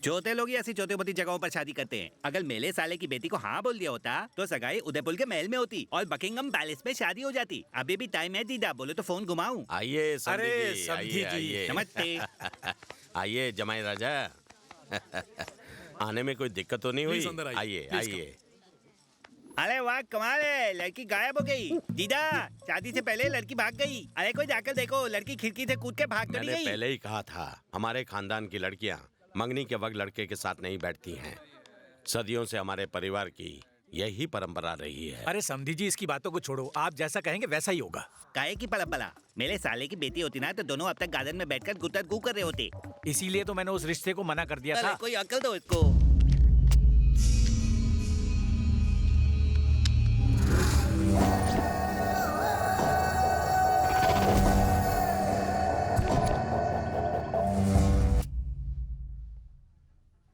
चौथे लोग ही ऐसी चौथे मोटी जगहों पर शादी करते हैं। अगर मेले साले की बेटी को हाँ बोल दिया होता तो सगाई उदयपुर के महल में होती और बकिंगम पैलेस में शादी हो जाती। अभी भी टाइम है दीदा, बोले तो फोन घुमाऊं। आइए अरे समधी समधी जी, जी। आइए। नमस्ते। आइए जमाई राजा। आने में कोई दिक्कत तो नहीं हुई? प्लीज अंदर आइए, आइए प्लीज आइए। अरे वाह कमाल है, लड़की गायब हो गई। दीदा शादी से पहले लड़की भाग गई। अरे कोई जाकर देखो, लड़की खिड़की से कूद के भाग तो नहीं मैंने गई। पहले ही कहा था, हमारे खानदान की लड़कियां मंगनी के वक्त लड़के के साथ नहीं बैठती हैं। सदियों से हमारे परिवार की यही परंपरा रही है। अरे समधी जी, इसकी बातों को छोड़ो, आप जैसा कहेंगे वैसा ही होगा। काहे की परंपरा? मेरे साले की बेटी होती ना तो दोनों अब तक गार्डन में बैठकर गुतर गू कर रहे होते। इसीलिए तो मैंने उस रिश्ते को मना कर दिया अरे था। कोई अकल दो इसको।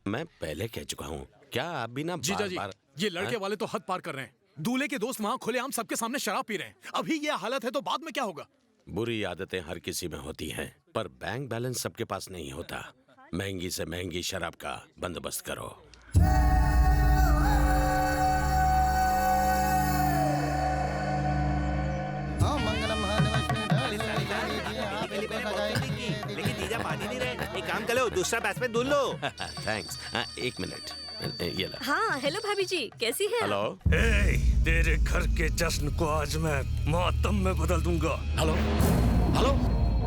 मैं पहले कह चुका हूँ, क्या आप भी ना जीजा जी, बार ये लड़के वाले तो हद पार कर रहे हैं। दूल्हे के दोस्त वहाँ खुलेआम सबके सामने शराब पी रहे हैं। अभी ये हालत है तो बाद में क्या होगा? बुरी आदतें हर किसी में होती हैं, पर बैंक बैलेंस सबके पास नहीं होता। महंगी से महंगी शराब का बंदोबस्त करो। लेकिन दीदा मान ही नहीं रहे। एक काम करो, दूसरा बैट्समैन ढूंढ लो। थैंक्स। एक मिनट, ये लो। हाँ हेलो भाभी जी, कैसी हैं? हेलो। तेरे घर के जश्न को आज मैं मातम में बदल दूंगा। हेलो। हेलो।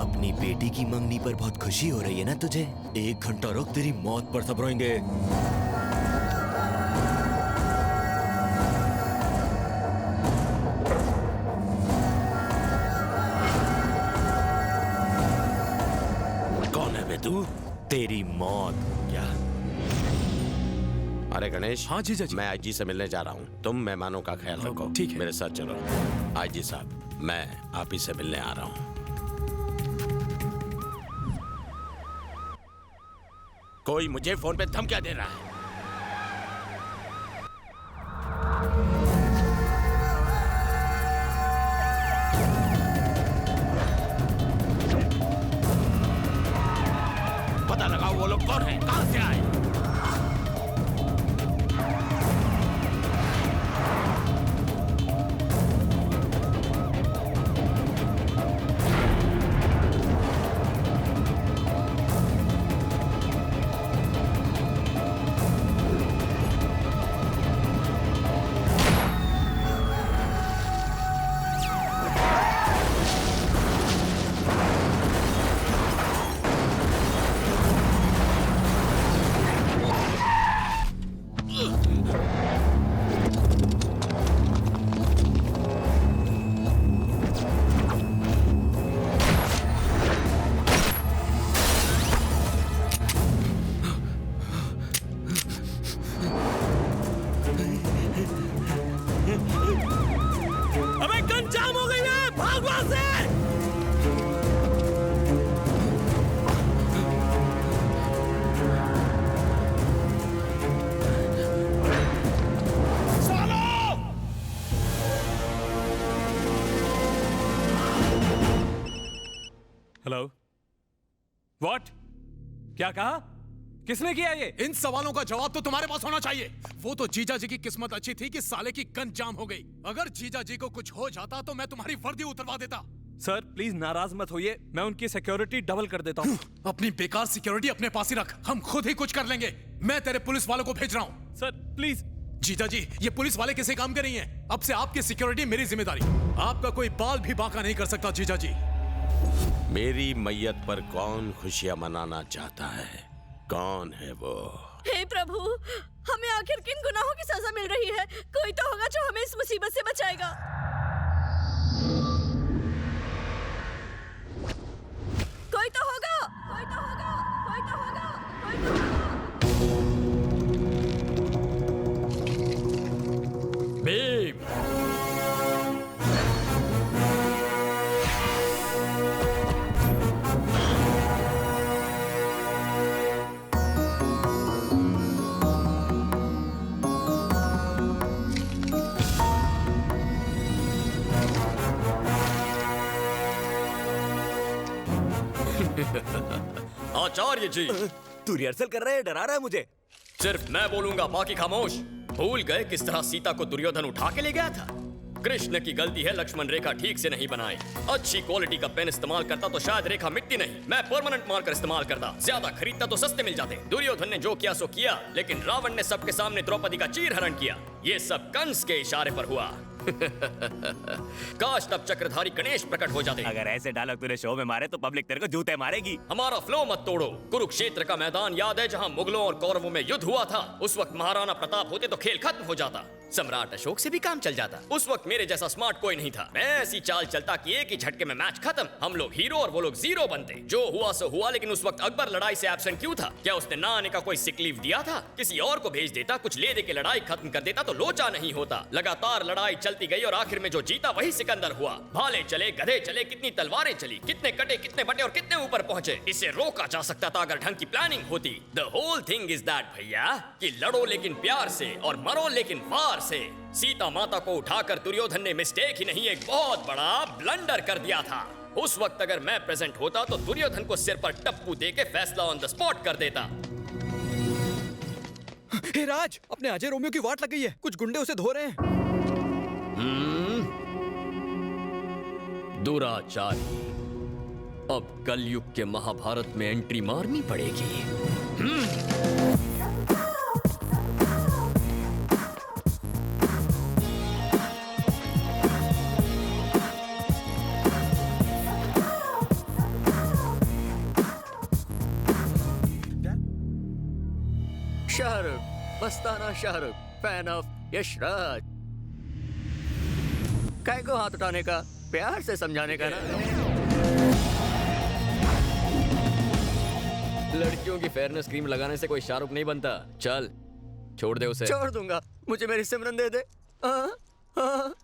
अपनी बेटी की मंगनी पर बहुत खुशी हो रही है ना तुझे? 1 घंटा रुक, तेरी मौत पर सब रोएंगे। कौन है बे तू? तेरी मौत। क्या? अरे गणेश। हाँ जीजा जी। मैं आईजी से मिलने जा रहा हूँ, तुम मेहमानों का ख्याल रखो। ठीक है। मेरे साथ चलो। आईजी साहब, मैं आप ही से मिलने आ रहा हूँ। कोई मुझे फोन पे धमकियां दे रहा है। पता लगाओ वो लोग कौन हैं, कहां से आए। अबे गन जाम हो गई है, भाग वहां से। हेलो। व्हाट? क्या कहा? किसने किया ये? इन सवालों का जवाब तो तुम्हारे पास होना चाहिए। वो तो जीजा जी की किस्मत अच्छी थी कि साले की गन जाम हो गई। अगर जीजा जी को कुछ हो जाता तो मैं तुम्हारी वर्दी उतरवा देता। सर प्लीज नाराज मत होइए, मैं उनकी सिक्योरिटी डबल कर देता हूँ। अपनी बेकार सिक्योरिटी अपने पास ही रख, हम खुद ही कुछ कर लेंगे। मैं तेरे पुलिस वालों को भेज रहा हूँ। Sir please. जीजा जी, ये पुलिस वाले किसी काम के नहीं है। अब से आपकी सिक्योरिटी मेरी जिम्मेदारी। आपका कोई बाल भी बांका नहीं कर सकता जीजा जी। मेरी मैयत पर कौन खुशियां मनाना चाहता है? कौन है वो? हे प्रभु, हमें आखिर किन गुनाहों की सजा मिल रही है? कोई तो होगा जो हमें इस मुसीबत से बचाएगा। कोई तो होगा, कोई तो होगा, कोई तो होगा, कोई तो होगा। भीम। आचार्य जी, तू रिहर्सल कर रहा है, डरा रहा है मुझे। सिर्फ मैं बोलूंगा, बाकी खामोश। भूल गए किस तरह सीता को दुर्योधन उठा के ले गया था? कृष्ण की गलती है लक्ष्मण रेखा ठीक से नहीं बनाई। अच्छी क्वालिटी का पेन इस्तेमाल करता तो शायद रेखा मिटती नहीं। मैं परमानेंट मार्कर इस्तेमाल करता, ज्यादा खरीदता तो सस्ते मिल जाते। दुर्योधन ने जो किया सो किया, लेकिन रावण ने सबके सामने द्रौपदी का चीरहरण किया। ये सब कंस के इशारे पर हुआ। काश तब चक्रधारी गणेश प्रकट हो जाते। अगर ऐसे डायलॉग तूने शो में मारे तो पब्लिक तेरे को जूते मारेगी। हमारा फ्लो मत तोड़ो। कुरुक्षेत्र का मैदान याद है जहां मुगलों और कौरवों में युद्ध हुआ था? उस वक्त महाराणा प्रताप होते तो खेल खत्म हो जाता, सम्राट अशोक से भी काम चल जाता। उस वक्त मेरे जैसा स्मार्ट कोई नहीं था। मैं ऐसी चाल चलता कि एक ही झटके में मैच खत्म। हम लोग हीरो और वो लोग जीरो बनते। जो हुआ सो हुआ, लेकिन उस वक्त अकबर लड़ाई से एब्सेंट क्यों था? क्या उसने ना आने का कोई सिक लीव दिया था? किसी और को भेज देता, कुछ ले दे के लड़ाई खत्म कर देता तो लोचा नहीं होता। लगातार लड़ाई चलती गई और आखिर में जो जीता वही सिकंदर हुआ। भाले चले, गधे चले, कितनी तलवारें चली, कितने कटे, कितने बटे और कितने ऊपर पहुंचे। इसे रोका जा सकता था अगर ढंग की प्लानिंग होती। The whole thing is that भैया, कि लड़ो लेकिन प्यार से और मरो लेकिन वार से। सीता माता को उठाकर दुर्योधन ने मिस्टेक ही नहीं, एक बहुत बड़ा ब्लंडर कर दिया था। उस वक्त अगर मैं प्रेजेंट होता तो दुर्योधन को सिर पर टप्पू देके फैसला ऑन द स्पॉट कर देता। हे राज, अपने अजय रोमियो की वाट लग गई है। कुछ गुंडे उसे धो रहे हैं। दुराचारी, अब कलयुग के महाभारत में एंट्री मारनी पड़ेगी। शाहरुख, मस्ताना शाहरुख, फैन ऑफ यशराज। काय को हाथ उठाने का, प्यार से समझाने का ना। लड़कियों की फेयरनेस क्रीम लगाने से कोई शाहरुख नहीं बनता। चल छोड़ दे उसे। छोड़ दूंगा, मुझे मेरी सिमरन दे दे।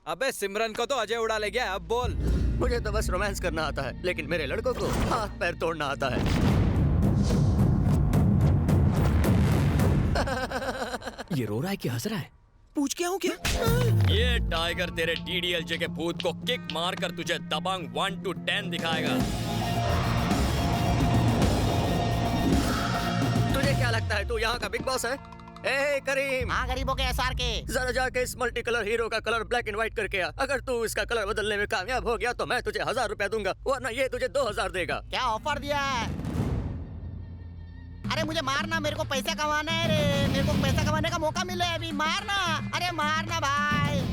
अबे सिमरन को तो अजय उड़ा ले गया, अब बोल। मुझे तो बस रोमांस करना आता है, लेकिन मेरे लड़कों को हाथ पैर तोड़ना आता है। ये रो रहा है कि हंस रहा है? पूछ के आऊं क्या? ये टाइगर तेरे डीडीएलजे के भूत को किक मारकर तुझे दबंग 1 to 10 दिखाएगा। तुझे क्या लगता है तू यहाँ का बिग बॉस है? ए करीम, हाँ गरीबों के एसआर के, जरा जाके इस मल्टी कलर हीरो का कलर ब्लैक एंड व्हाइट करके आ। अगर तू इसका कलर बदलने में कामयाब हो गया तो मैं तुझे 1000 रुपया दूंगा, वरना ये तुझे 2000 देगा। क्या ऑफर दिया है? अरे मुझे मारना, मेरे को पैसा कमाना है रे। मेरे को पैसा कमाने का मौका मिले अभी। मारना, अरे मारना भाई।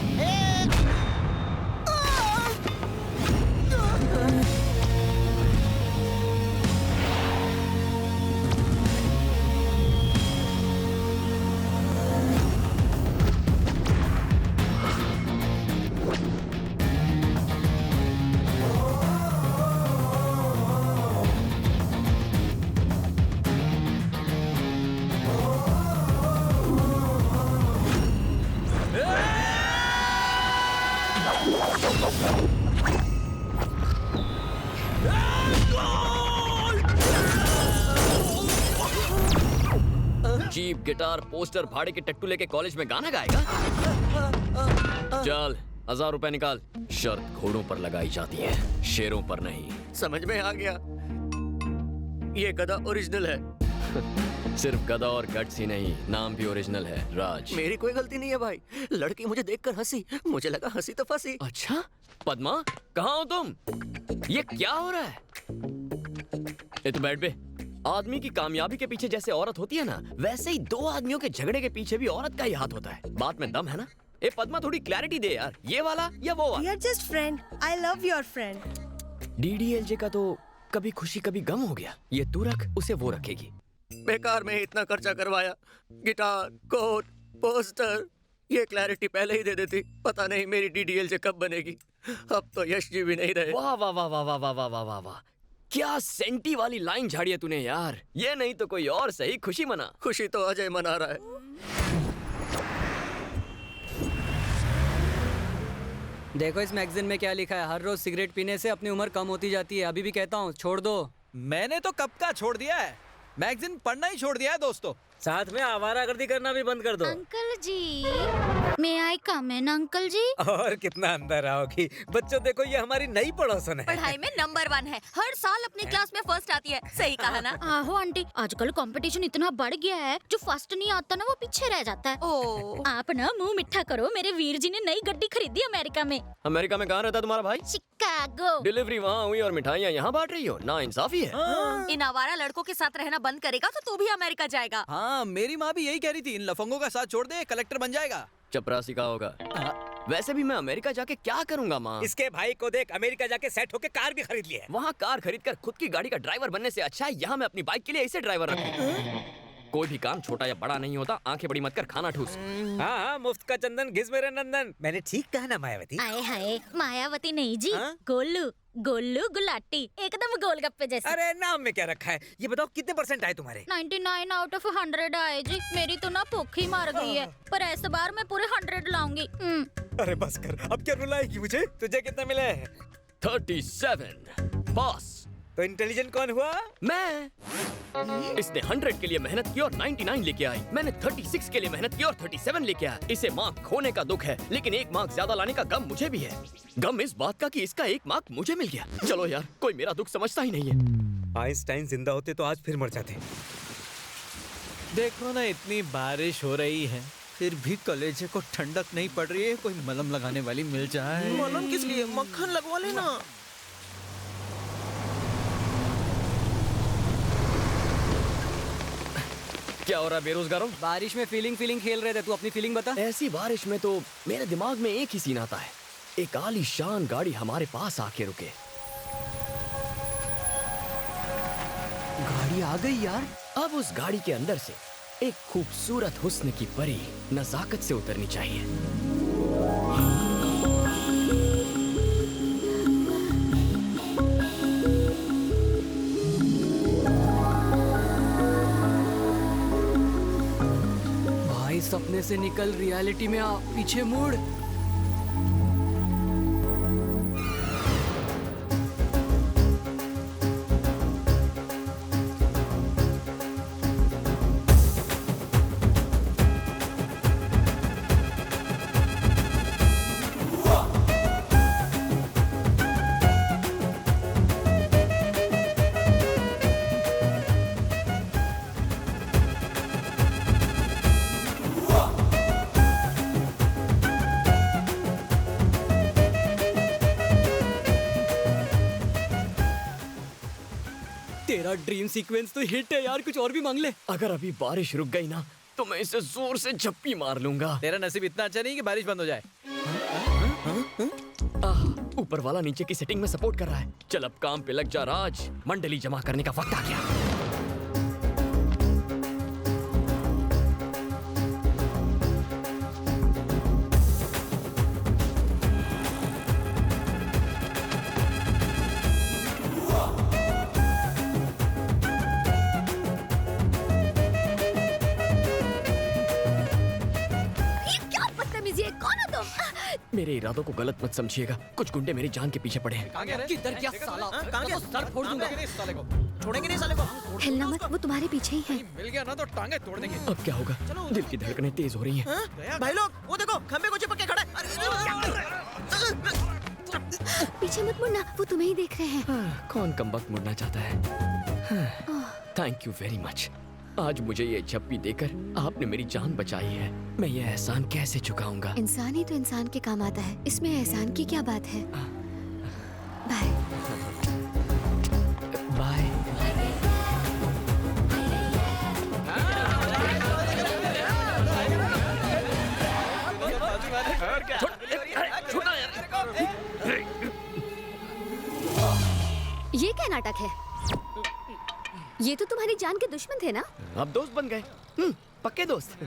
जीप, गिटार, पोस्टर, भाड़े के टट्टू लेके कॉलेज में गाना गाएगा? चल 1000 रुपए निकाल। शर्त घोड़ों पर लगाई जाती है, शेरों पर नहीं। समझ में आ गया? ये गधा ओरिजिनल है। सिर्फ गधा और गट्स ही नहीं, नाम भी ओरिजिनल है, राज। मेरी कोई गलती नहीं है भाई। लड़की मुझे देखकर हंसी, मुझे लगा हंसी तो फंसी। अच्छा पद्मा, कहाँ हो तुम? ये क्या हो रहा है? ये तो बैठ बे। आदमी की कामयाबी के पीछे जैसे औरत होती है ना, वैसे ही दो आदमियों के झगड़े के पीछे भी औरत का ही हाथ होता है। बात में दम है ना? ए पद्मा, थोड़ी क्लैरिटी दे यार, ये वाला या वो वाला? You're just friend. I love your friend. DDLJ का तो कभी खुशी कभी गम हो गया। ये तू रख, उसे वो रखेगी। बेकार में इतना खर्चा करवाया, गिटार, कोट, पोस्टर। ये क्लैरिटी पहले ही दे देती, पता नहीं मेरी डीडीएलजे कब बनेगी। अब तो यश जी भी नहीं रहे। वाह वाह वाह वाह वाह वाह वाह वाह वाह वाह, क्या सेंटी वाली लाइन झाड़ी है तूने यार। ये नहीं तो कोई और सही, खुशी मना। खुशी तो अजय मना रहा है। देखो इस मैगजीन में क्या लिखा है, हर रोज सिगरेट पीने से अपनी उम्र कम होती जाती है। अभी भी कहता हूँ छोड़ दो। मैंने तो कब का छोड़ दिया है, मैगजीन पढ़ना ही छोड़ दिया है दोस्तों। साथ में आवारागर्दी करना भी बंद कर दो। अंकल जी मैं आई कम इन अंकल जी? और कितना अंदर आओगी। बच्चों देखो ये हमारी नई पड़ोसन है। पढ़ाई में नंबर 1 है, हर साल अपनी क्लास में फर्स्ट आती है। सही कहा ना? आहो आंटी, आजकल कंपटीशन इतना बढ़ गया है, जो फर्स्ट नहीं आता ना वो पीछे रह जाता है। ओ, आप ना मुंह मिठा करो, मेरे वीर जी ने नई गड्डी खरीदी अमेरिका में। अमेरिका में कहाँ रहता है तुम्हारा भाई? शिकागो। डिलीवरी वहाँ हुई और मिठाइयाँ यहाँ बांट रही हो, ना इंसाफी है। इन आवारा लड़कों के साथ रहना बंद करेगा तो तू भी अमेरिका जाएगा। हाँ, मेरी माँ भी यही कह रही थी, इन लफंगों का साथ छोड़ दे, कलेक्टर बन जाएगा। चपरासी का होगा। वैसे भी मैं अमेरिका जाके क्या करूंगा माँ? इसके भाई को देख, अमेरिका जाके सेट होके कार भी खरीद ली है। वहाँ कार खरीदकर खुद की गाड़ी का ड्राइवर बनने से अच्छा है यहाँ मैं अपनी बाइक के लिए ऐसे ड्राइवर रखूं। कोई भी काम छोटा या बड़ा नहीं होता, आंखें बड़ी मत कर, खाना ठूस। हाँ हाँ, मुफ्त का चंदन घिस मेरे नंदन। मैंने ठीक कहा ना मायावती? आए हाय, मायावती नहीं जी, गोलू गोलू गुलाटी, एकदम गोलगप्पे जैसे। अरे नाम में क्या रखा है? ये बताओ कितने % आए तुम्हारे? 99 आउट ऑफ 100 आए जी। मेरी तो ना भूख ही मार गई है, पर ऐसे बार मैं पूरे 100 लाऊंगी। अरे बस कर, अब क्या रुलाएगी मुझे? तुझे कितने मिले? 37 पास। तो इंटेलिजेंट कौन हुआ? मैं। इसने 100 के लिए मेहनत की और 99 लेके आई। मैंने 36 के लिए मेहनत की और 37 लेके आया। इसे मार्क खोने का दुख है, लेकिन एक मार्क ज्यादा लाने का गम मुझे भी है। गम इस बात का कि इसका एक मार्क मुझे मिल गया। चलो यार, कोई मेरा दुख समझता ही नहीं है। आइंस्टाइन जिंदा होते तो आज फिर मर जाते। देखो ना, इतनी बारिश हो रही है, फिर भी कलेजे को ठंडक नहीं पड़ रही है। कोई मलहम लगाने वाली मिल जाए। मलहम किस लिए? मक्खन लगवा लेना। क्या हो रहा है बेरोजगारों? बारिश में फीलिंग खेल रहे थे, तू अपनी फीलिंग बता। ऐसी बारिश में तो मेरे दिमाग में एक ही सीन आता है, एक आलीशान गाड़ी हमारे पास आके रुके। गाड़ी आ गई यार। अब उस गाड़ी के अंदर से एक खूबसूरत हुस्न की परी नजाकत से उतरनी चाहिए। भाई सपने से निकल रियलिटी में आ, पीछे मुड़। तेरा ड्रीम सीक्वेंस तो हिट है यार, कुछ और भी मांग ले। अगर अभी बारिश रुक गई ना तो मैं इसे जोर से झप्पी मार लूंगा। तेरा नसीब इतना अच्छा नहीं कि बारिश बंद हो जाए। ऊपर वाला नीचे की सेटिंग में सपोर्ट कर रहा है। चल अब काम पे लग जा राज, मंडली जमा करने का वक्त आ गया। मेरे इरादों को गलत मत समझिएगा, कुछ गुंडे मेरी जान के पीछे पड़े हैं। किधर क्या साला? तो सर फोड़ दूंगा। छोड़ेंगे नहीं साले को। हिलना मत, वो तुम्हारे पीछे ही है। मिल गया ना तो टांगे तोड़ देंगे। अब क्या होगा? दिल की धड़कनें तेज हो रही हैं। भाई लोग वो देखो, खंबे को चिपक के खड़ा है। पीछे मत मुड़ना, वो तुम्हें ही देख रहे हैं। कौन कमबख्त मुड़ना चाहता है? Thank you very much. आज मुझे ये झप्पी देकर आपने मेरी जान बचाई है। मैं ये एहसान कैसे चुकाऊंगा? इंसान ही तो इंसान के काम आता है, इसमें एहसान की क्या बात है। Bye bye. ये क्या नाटक है? ये तो तुम्हारी जान के दुश्मन थे ना? अब दोस्त बन गए। पक्के दोस्त।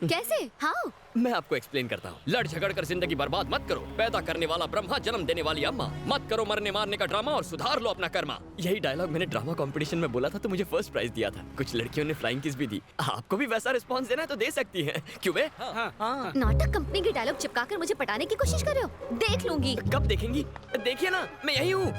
कैसे? हाँ, मैं आपको एक्सप्लेन करता हूँ। लड़ झगड़ कर जिंदगी बर्बाद मत करो। पैदा करने वाला ब्रह्मा, जन्म देने वाली अम्मा। मत करो मरने मारने का ड्रामा और सुधार लो अपना कर्मा। यही डायलॉग मैंने ड्रामा कंपटीशन में बोला था तो मुझे फर्स्ट प्राइज दिया था। कुछ लड़कियों ने फ्लाइंग किस भी दी। आपको भी वैसा रिस्पॉन्स देना है तो दे सकती हैं। क्यों बे? नाटक कंपनी के डायलॉग चिपकाकर मुझे पटाने की कोशिश कर रहे हो? देख लूंगी। कब देखेंगी? देखिए ना, मैं यही हूँ।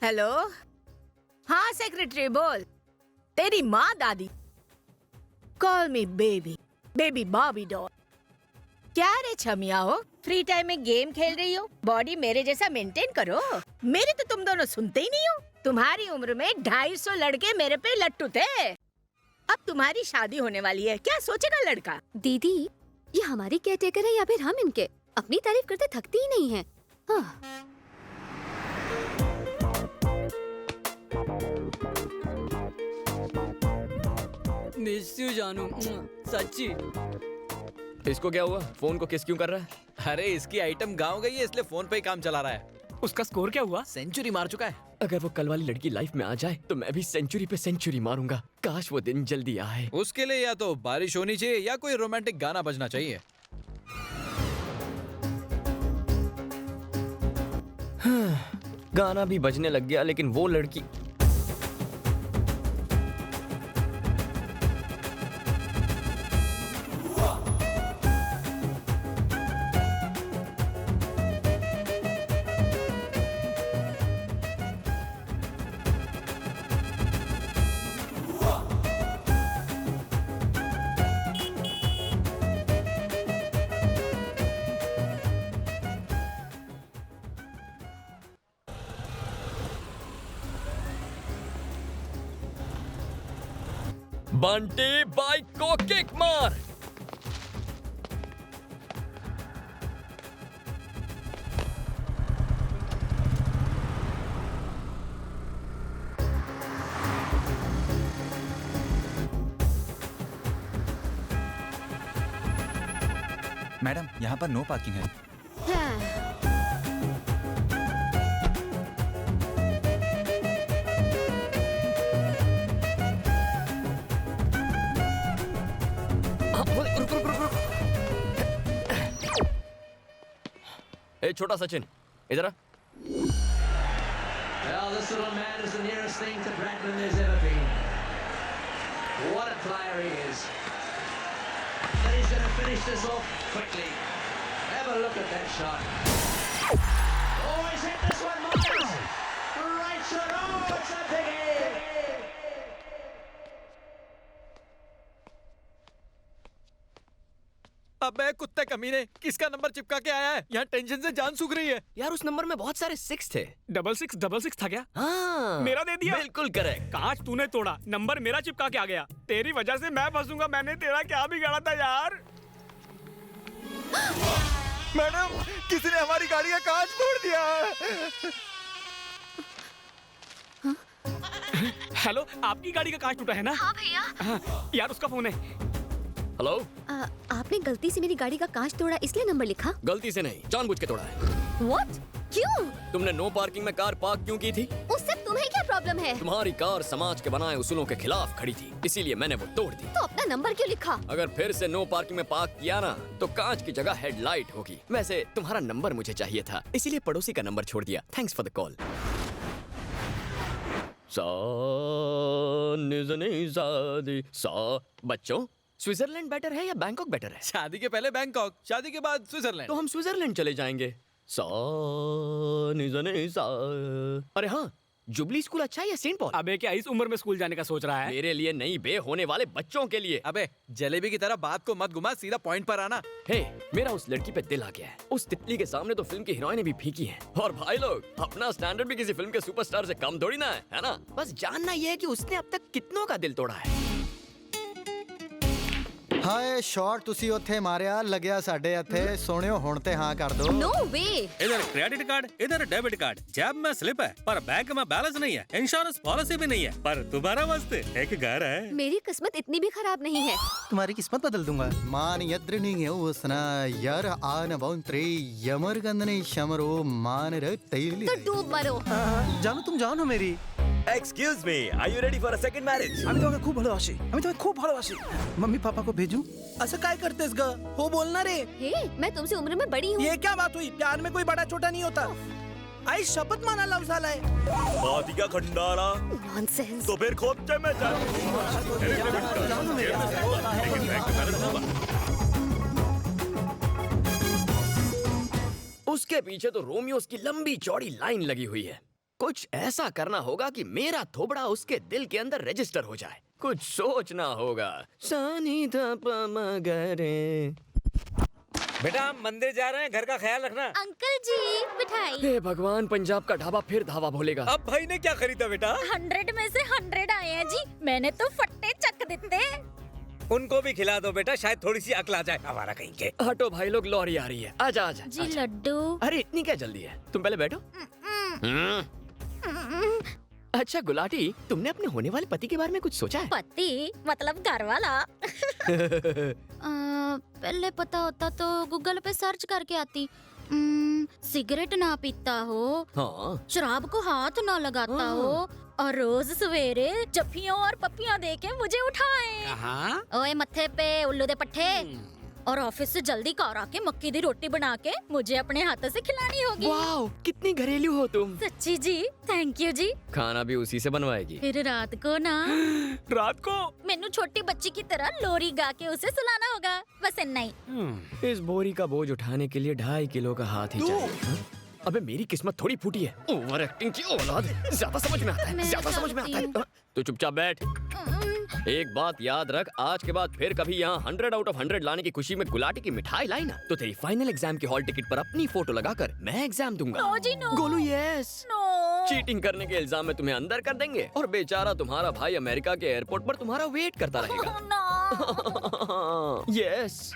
हेलो। हाँ सेक्रेटरी बोल। तेरी माँ दादी। Call me baby, baby Bobby doll. क्या रे छमिया हो, फ्री टाइम में गेम खेल रही हो? बॉडी मेरे जैसा मेंटेन करो। मेरे तो तुम दोनों सुनते ही नहीं हो। तुम्हारी उम्र में 250 लड़के मेरे पे लट्टू थे। अब तुम्हारी शादी होने वाली है, क्या सोचेगा लड़का? दीदी, ये हमारी केयरटेकर है या फिर हम इनके? अपनी तारीफ करते थकती ही नहीं है। हाँ। मिस यू जानू, सच्ची। इसको क्या हुआ? फोन को किस क्यों कर रहा है? अरे इसकी आइटम गाँव गई है इसलिए फोन पे ही काम चला रहा है। उसका स्कोर क्या हुआ? सेंचुरी मार चुका है। अगर वो कल वाली लड़की लाइफ में आ जाए तो मैं भी सेंचुरी पे सेंचुरी मारूंगा। काश वो दिन जल्दी आए। उसके लिए या तो बारिश होनी चाहिए या कोई रोमांटिक गाना बजना चाहिए। गाना भी बजने लग गया, लेकिन वो लड़की बंटी बाइक को किक मार। मैडम, यहाँ पर नो पार्किंग है। ए छोटा सचिन, इधर आ। Well, this little man is the nearest thing to Bradman there's ever been. What a player he is. And he's going to finish this off quickly. Have a look at that shot. Oh, he's hit this one, Miles. Right shot. Oh, it's a biggie. अबे कुत्ते कमीने, किसका number चिपका के आया है? यहाँ tension से जान सूख रही है। यार उस नंबर में बहुत सारे 6 थे। 666 था क्या? हाँ, मेरा दे दिया। बिल्कुल करेक्ट। कांच तूने तोड़ा, नंबर मेरा चिपका के आ गया। तेरी वजह से मैं फंसूंगा। मैंने तेरा क्या बिगाड़ा था यार? मैडम, किसी ने हमारी गाड़ी का कांच फोड़ दिया। हेलो, आपकी गाड़ी का कांच टूटा है ना? हाँ भैया। हाँ, यार उसका फोन है। हेलो। आपने गलती से मेरी गाड़ी का कांच तोड़ा इसलिए नंबर लिखा? गलती से नहीं, जानबूझ के तोड़ा है। What? क्यों? तुमने नो पार्किंग में कार पार्क क्यों की थी? उससे तुम्हें क्या प्रॉब्लम है? तुम्हारी कार समाज के बनाए उसूलों के खिलाफ खड़ी थी, इसीलिए मैंने वो तोड़ दी। तो अपना नंबर क्यों लिखा? अगर फिर से नो पार्किंग में पार्क किया ना तो कांच की जगह हेडलाइट होगी। वैसे तुम्हारा नंबर मुझे चाहिए था, इसीलिए पड़ोसी का नंबर छोड़ दिया। Thanks for the call. बच्चों, स्विट्जरलैंड बेटर है या बैंकॉक बेटर है? शादी के पहले बैंकॉक, शादी के बाद स्विट्जरलैंड। तो हम स्विट्जरलैंड चले जाएंगे। अरे हाँ, जुबली स्कूल अच्छा है या सेंट पॉल? अबे क्या इस उम्र में स्कूल जाने का सोच रहा है? मेरे लिए नहीं बे, होने वाले बच्चों के लिए। अबे जलेबी की तरह बात को मत घुमा, सीधा पॉइंट पर आना। हे, मेरा उस लड़की पे दिल आ गया है। उस तितली के सामने तो फिल्म की हीरोइनें भी फीकी हैं। और भाई लोग, अपना स्टैंडर्ड भी किसी फिल्म के सुपरस्टार से कम थोड़ी ना है ना? बस जानना ये है कि उसने अब तक कितनों का दिल तोड़ा है। हाय शॉट तुसी उत्थे मारिया लगया साडे हथे सोनियो हुण ते हाँ कर दो। नो वे। इधर क्रेडिट कार्ड, इधर डेबिट कार्ड, जेब में स्लिप है पर बैंक में बैलेंस नहीं है, इंश्योरेंस पॉलिसी भी नहीं है, पर तुम्हारा वास्ते एक घर है। मेरी किस्मत इतनी भी खराब नहीं है। तुम्हारी किस्मत बदल दूंगा। मान यद्रनी उसना यार आन बौंत्रे यमरगंदने शमरो मान रे तैली। तो डूब मरो। जानू तुम जान हो मेरी। Excuse me, are you ready for a second marriage? আমি তোমাকে খুব ভালোবাসি, আমি তোমাকে খুব ভালোবাসি। मम्मी पापा को भेजूं? असं काय करतेस ग? हो बोल ना रे। हे, मैं तुमसे उम्र में बड़ी हूँ। ये क्या बात हुई? प्यार में कोई बड़ा छोटा नहीं होता। आई शपथ माना लव झालाय। बात का खंडारा। नॉनसेंस। तो फिर खोप चे मैं उसके पीछे तो रोमियोस की लंबी चौड़ी लाइन लगी हुई है। कुछ ऐसा करना होगा कि मेरा थोबड़ा उसके दिल के अंदर रजिस्टर हो जाए। कुछ सोचना होगा। सानी धा पा मा गा रे। बेटा हम मंदिर जा रहे हैं, घर का ख्याल रखना। अंकल जी मिठाई। हे भगवान, पंजाब का ढाबा फिर धावा भोलेगा। अब भाई ने क्या खरीदा बेटा? 100 में से 100 आए हैं जी, मैंने तो फट्टे चक देते। उनको भी खिला दो बेटा, शायद थोड़ी सी अकल आ जाए। हमारा कहीं के। हटो भाई लोग, लॉरी आ रही है। आजा आजा जी लड्डू। अरे इतनी क्या जल्दी है, तुम पहले बैठो। अच्छा गुलाटी, तुमने अपने होने वाले पति के बारे में कुछ सोचा है? पति मतलब घर वाला। पहले पता होता तो गूगल पे सर्च करके आती। सिगरेट ना पीता हो, हाँ। शराब को हाथ ना लगाता हो, और रोज सवेरे जफ्फियों और पप्पियां देके मुझे उठाए। ओए मत्थे पे उल्लू दे पट्टे। और ऑफिस से जल्दी कार आके मक्की दी रोटी बना के मुझे अपने हाथों से खिलानी होगी। वाओ, कितनी घरेलू हो तुम। सच्ची जी, थैंक यू जी। खाना भी उसी से बनवाएगी? फिर रात को ना रात को मैनू छोटी बच्ची की तरह लोरी गा के उसे सुलाना होगा, बस इतना ही। इस बोरी का बोझ उठाने के लिए 2.5 किलो का हाथ ही चाहिए। अबे मेरी किस्मत थोड़ी फूटी है। ओवर एक्टिंग की औलाद, ज्यादा समझ में आता है, ज्यादा समझ में आता है। तो चुपचाप बैठ। एक बात याद रख, आज के बाद फिर कभी यहाँ 100 आउट ऑफ 100 लाने की खुशी में गुलाटी की मिठाई लाई ना, तो तेरी फाइनल एग्जाम की हॉल टिकट पर अपनी फोटो लगाकर मैं एग्जाम दूंगा। नो जी no. Golu yes. No. Cheating करने के इल्जाम में तुम्हें अंदर कर देंगे और बेचारा तुम्हारा भाई अमेरिका के एयरपोर्ट पर तुम्हारा वेट करता रहेगा। यस।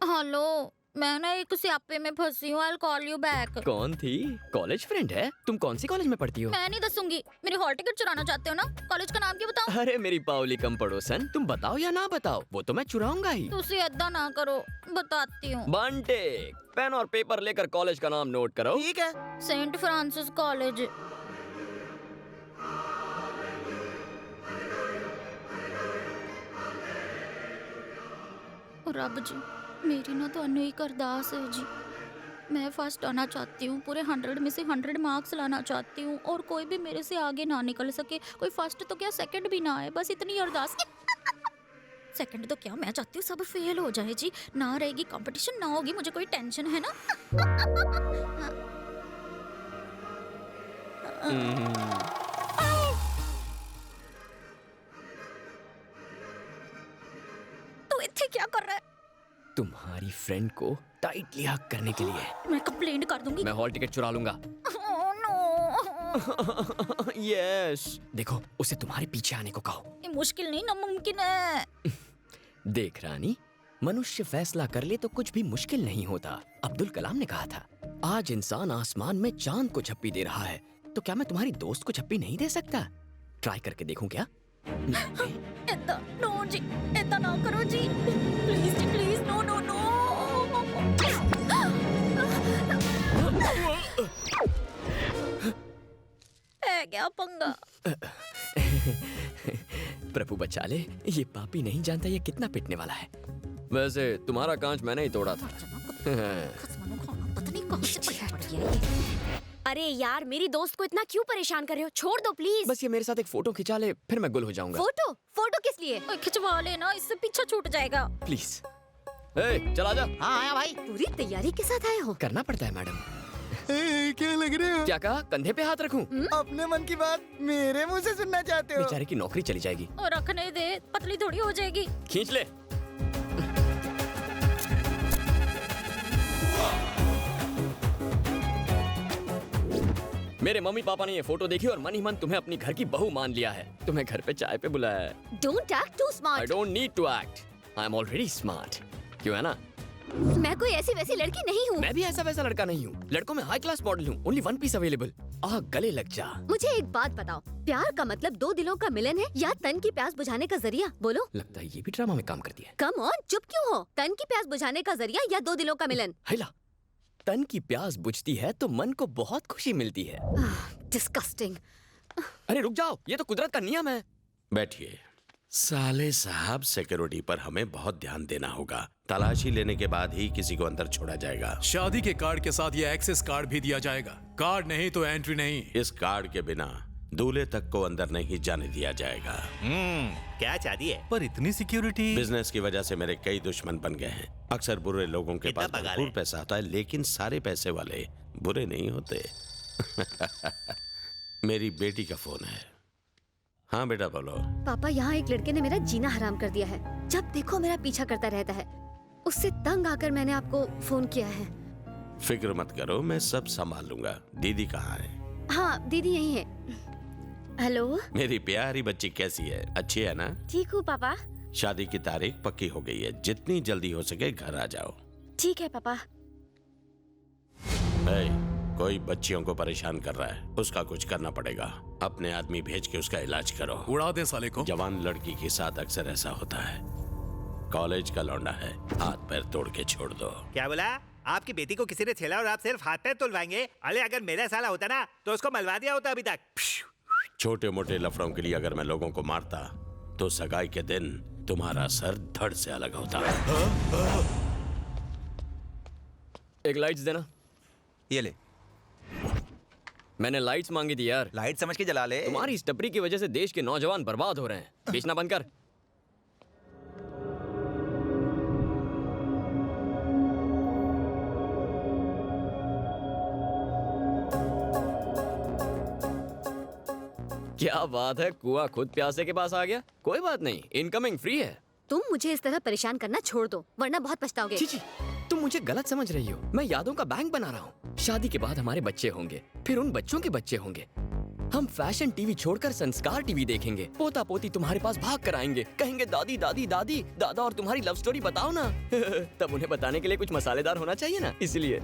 हेलो, मैं ना एक स्यापे में फंसी हूँ। I'll call you back। कौन थी? कॉलेज फ्रेंड है? तुम कौन सी कॉलेज में पढ़ती हो? मैं नहीं दसूंगी। मेरी हॉल टिकट चुराना चाहते हो ना? कॉलेज का नाम क्या बताओ? अरे मेरी पावली कम पड़ोसन, तुम बताओ या ना बताओ, वो तो मैं चुराऊंगा ही। तुसी ऐदा ना करो, बताती हूँ। बंटे, पेन और पेपर लेकर कॉलेज का नाम नोट करो। ठीक है। Saint Francis College. Rab ji, मेरी ना तो अनु एक अरदास है जी। मैं फर्स्ट आना चाहती हूँ, पूरे 100 में से 100 मार्क्स लाना चाहती हूँ और कोई भी मेरे से आगे ना निकल सके। कोई फर्स्ट तो क्या सेकंड भी ना आए, बस इतनी अरदास। सेकंड तो क्या, मैं चाहती हूँ सब फेल हो जाए जी। ना रहेगी कंपटीशन, ना होगी मुझे कोई टेंशन, है ना? तू इत्थे क्या कर रहा है? तुम्हारी फ्रेंड को टाइटली हग करने के लिए। मैं कंप्लेंट कर दूंगी। मैं हॉल टिकट चुरा लूंगा। Oh, no। यस। देखो, उसे तुम्हारे पीछे आने को कहो। ये मुश्किल नहीं, नामुमकिन है। देख रानी, मनुष्य फैसला कर ले तो कुछ भी मुश्किल नहीं होता। अब्दुल कलाम ने कहा था, आज इंसान आसमान में चांद को झप्पी दे रहा है, तो क्या मैं तुम्हारी दोस्त को झप्पी नहीं दे सकता? ट्राई करके देखूं क्या? ऐदा नो जी, ऐदा ना करो जी, प्लीज जी, प्लीज। No no no. है क्या पंगा? प्रभु बचा ले, ये पापी नहीं जानता ये कितना पिटने वाला है। वैसे तुम्हारा कांच मैंने ही तोड़ा था। अरे यार, मेरी दोस्त को इतना क्यों परेशान कर रहे हो? छोड़ दो प्लीज। बस ये मेरे साथ एक फोटो खिंचा ले, फिर मैं गुल हो जाऊंगा। फोटो? फोटो किस लिए? खिंचवा लेना, इससे पीछा छूट जाएगा। प्लीज। चल आजा। हाँ आया भाई। पूरी तैयारी के साथ आए हो? करना पड़ता है मैडम। क्या लग रहे हो? क्या कहा? कंधे पे हाथ रखूं? अपने मन की बात मेरे मुंह से सुनना चाहते हो? बेचारे की नौकरी चली जाएगी। और रखने दे, पतली थोड़ी हो जाएगी। खींच ले। मेरे मम्मी पापा ने ये फोटो देखी और मन ही मन तुम्हें अपनी घर की बहू मान लिया है। तुम्हें घर पे चाय पे बुलाया है। Don't act too smart। I don't need to act. I am already smart. क्यों है ना? मैं कोई ऐसी वैसी लड़की नहीं हूँ। मैं भी ऐसा वैसा लड़का नहीं हूँ। लड़कों में हाई क्लास मॉडल हूँ। Only one piece available. गले लग जा। मुझे एक बात बताओ, प्यार का मतलब 2 दिलों का मिलन है या तन की प्यास बुझाने का जरिया? बोलो। लगता है ये भी ड्रामा में काम करती है। कम ऑन, चुप क्यों हो? तन की प्यास बुझाने का जरिया या 2 दिलों का मिलन? हैला, तन की प्यास बुझती है तो मन को बहुत खुशी मिलती है। डिस्गस्टिंग। अरे रुक जाओ, ये तो कुदरत का नियम है। बैठिए। साले साहब, सिक्योरिटी पर हमें बहुत ध्यान देना होगा। तलाशी लेने के बाद ही किसी को अंदर छोड़ा जाएगा। शादी के कार्ड के साथ ये एक्सेस कार्ड भी दिया जाएगा। कार्ड नहीं तो एंट्री नहीं। इस कार्ड के बिना दूल्हे तक को अंदर नहीं जाने दिया जाएगा। क्या चाहती है? पर इतनी सिक्योरिटी। बिजनेस की वजह से मेरे कई दुश्मन बन गए हैं। अक्सर बुरे लोगों के पास भरपूर पैसा होता है, लेकिन सारे पैसे वाले बुरे नहीं होते। मेरी बेटी का फोन है। हाँ बेटा बोलो। पापा, यहाँ एक लड़के ने मेरा जीना हराम कर दिया है। जब देखो मेरा पीछा करता रहता है। उससे तंग आकर मैंने आपको फोन किया है। फिक्र मत करो, मैं सब संभाल लूंगा। दीदी कहाँ है? हाँ, दीदी यही है। हेलो। मेरी प्यारी बच्ची कैसी है? अच्छी है ना? ठीक हूँ पापा। शादी की तारीख पक्की हो गई है, जितनी जल्दी हो सके घर आ जाओ। ठीक है पापा। कोई बच्चियों को परेशान कर रहा है, उसका कुछ करना पड़ेगा। अपने आदमी भेज के उसका इलाज करो। उड़ा दे साले को। जवान लड़की के साथ अक्सर ऐसा होता है। कॉलेज का लौंडा है, हाथ पैर तोड़ के छोड़ दो। क्या बोला? आपकी बेटी को किसी ने छेड़ा और आप सिर्फ हाथ पैर तुलवाएंगे? अरे अगर मेरा साला होता ना तो उसको मलवा दिया होता अभी तक। छोटे मोटे लफड़ों के लिए अगर मैं लोगों को मारता तो सगाई के दिन तुम्हारा सर धड़ से अलग होता। एक लाइट्स देना। ये ले। मैंने लाइट्स मांगी थी यार। लाइट समझ के जला ले। तुम्हारी इस टपरी की वजह से देश के नौजवान बर्बाद हो रहे हैं। बेचना बंद कर। क्या बात है, कुआं खुद प्यासे के पास आ गया। कोई बात नहीं, इनकमिंग फ्री है। तुम मुझे इस तरह परेशान करना छोड़ दो, वरना बहुत पछताओगे। जी, तुम मुझे गलत समझ रही हो। मैं यादों का बैंक बना रहा हूँ। शादी के बाद हमारे बच्चे होंगे, फिर उन बच्चों के बच्चे होंगे। हम फैशन टीवी छोड़कर संस्कार टीवी देखेंगे। पोता पोती तुम्हारे पास भाग कर आएंगे, कहेंगे दादी दादी दादी, दादा और तुम्हारी लव स्टोरी बताओ ना। तब उन्हें बताने के लिए कुछ मसालेदार होना चाहिए ना, इसलिए।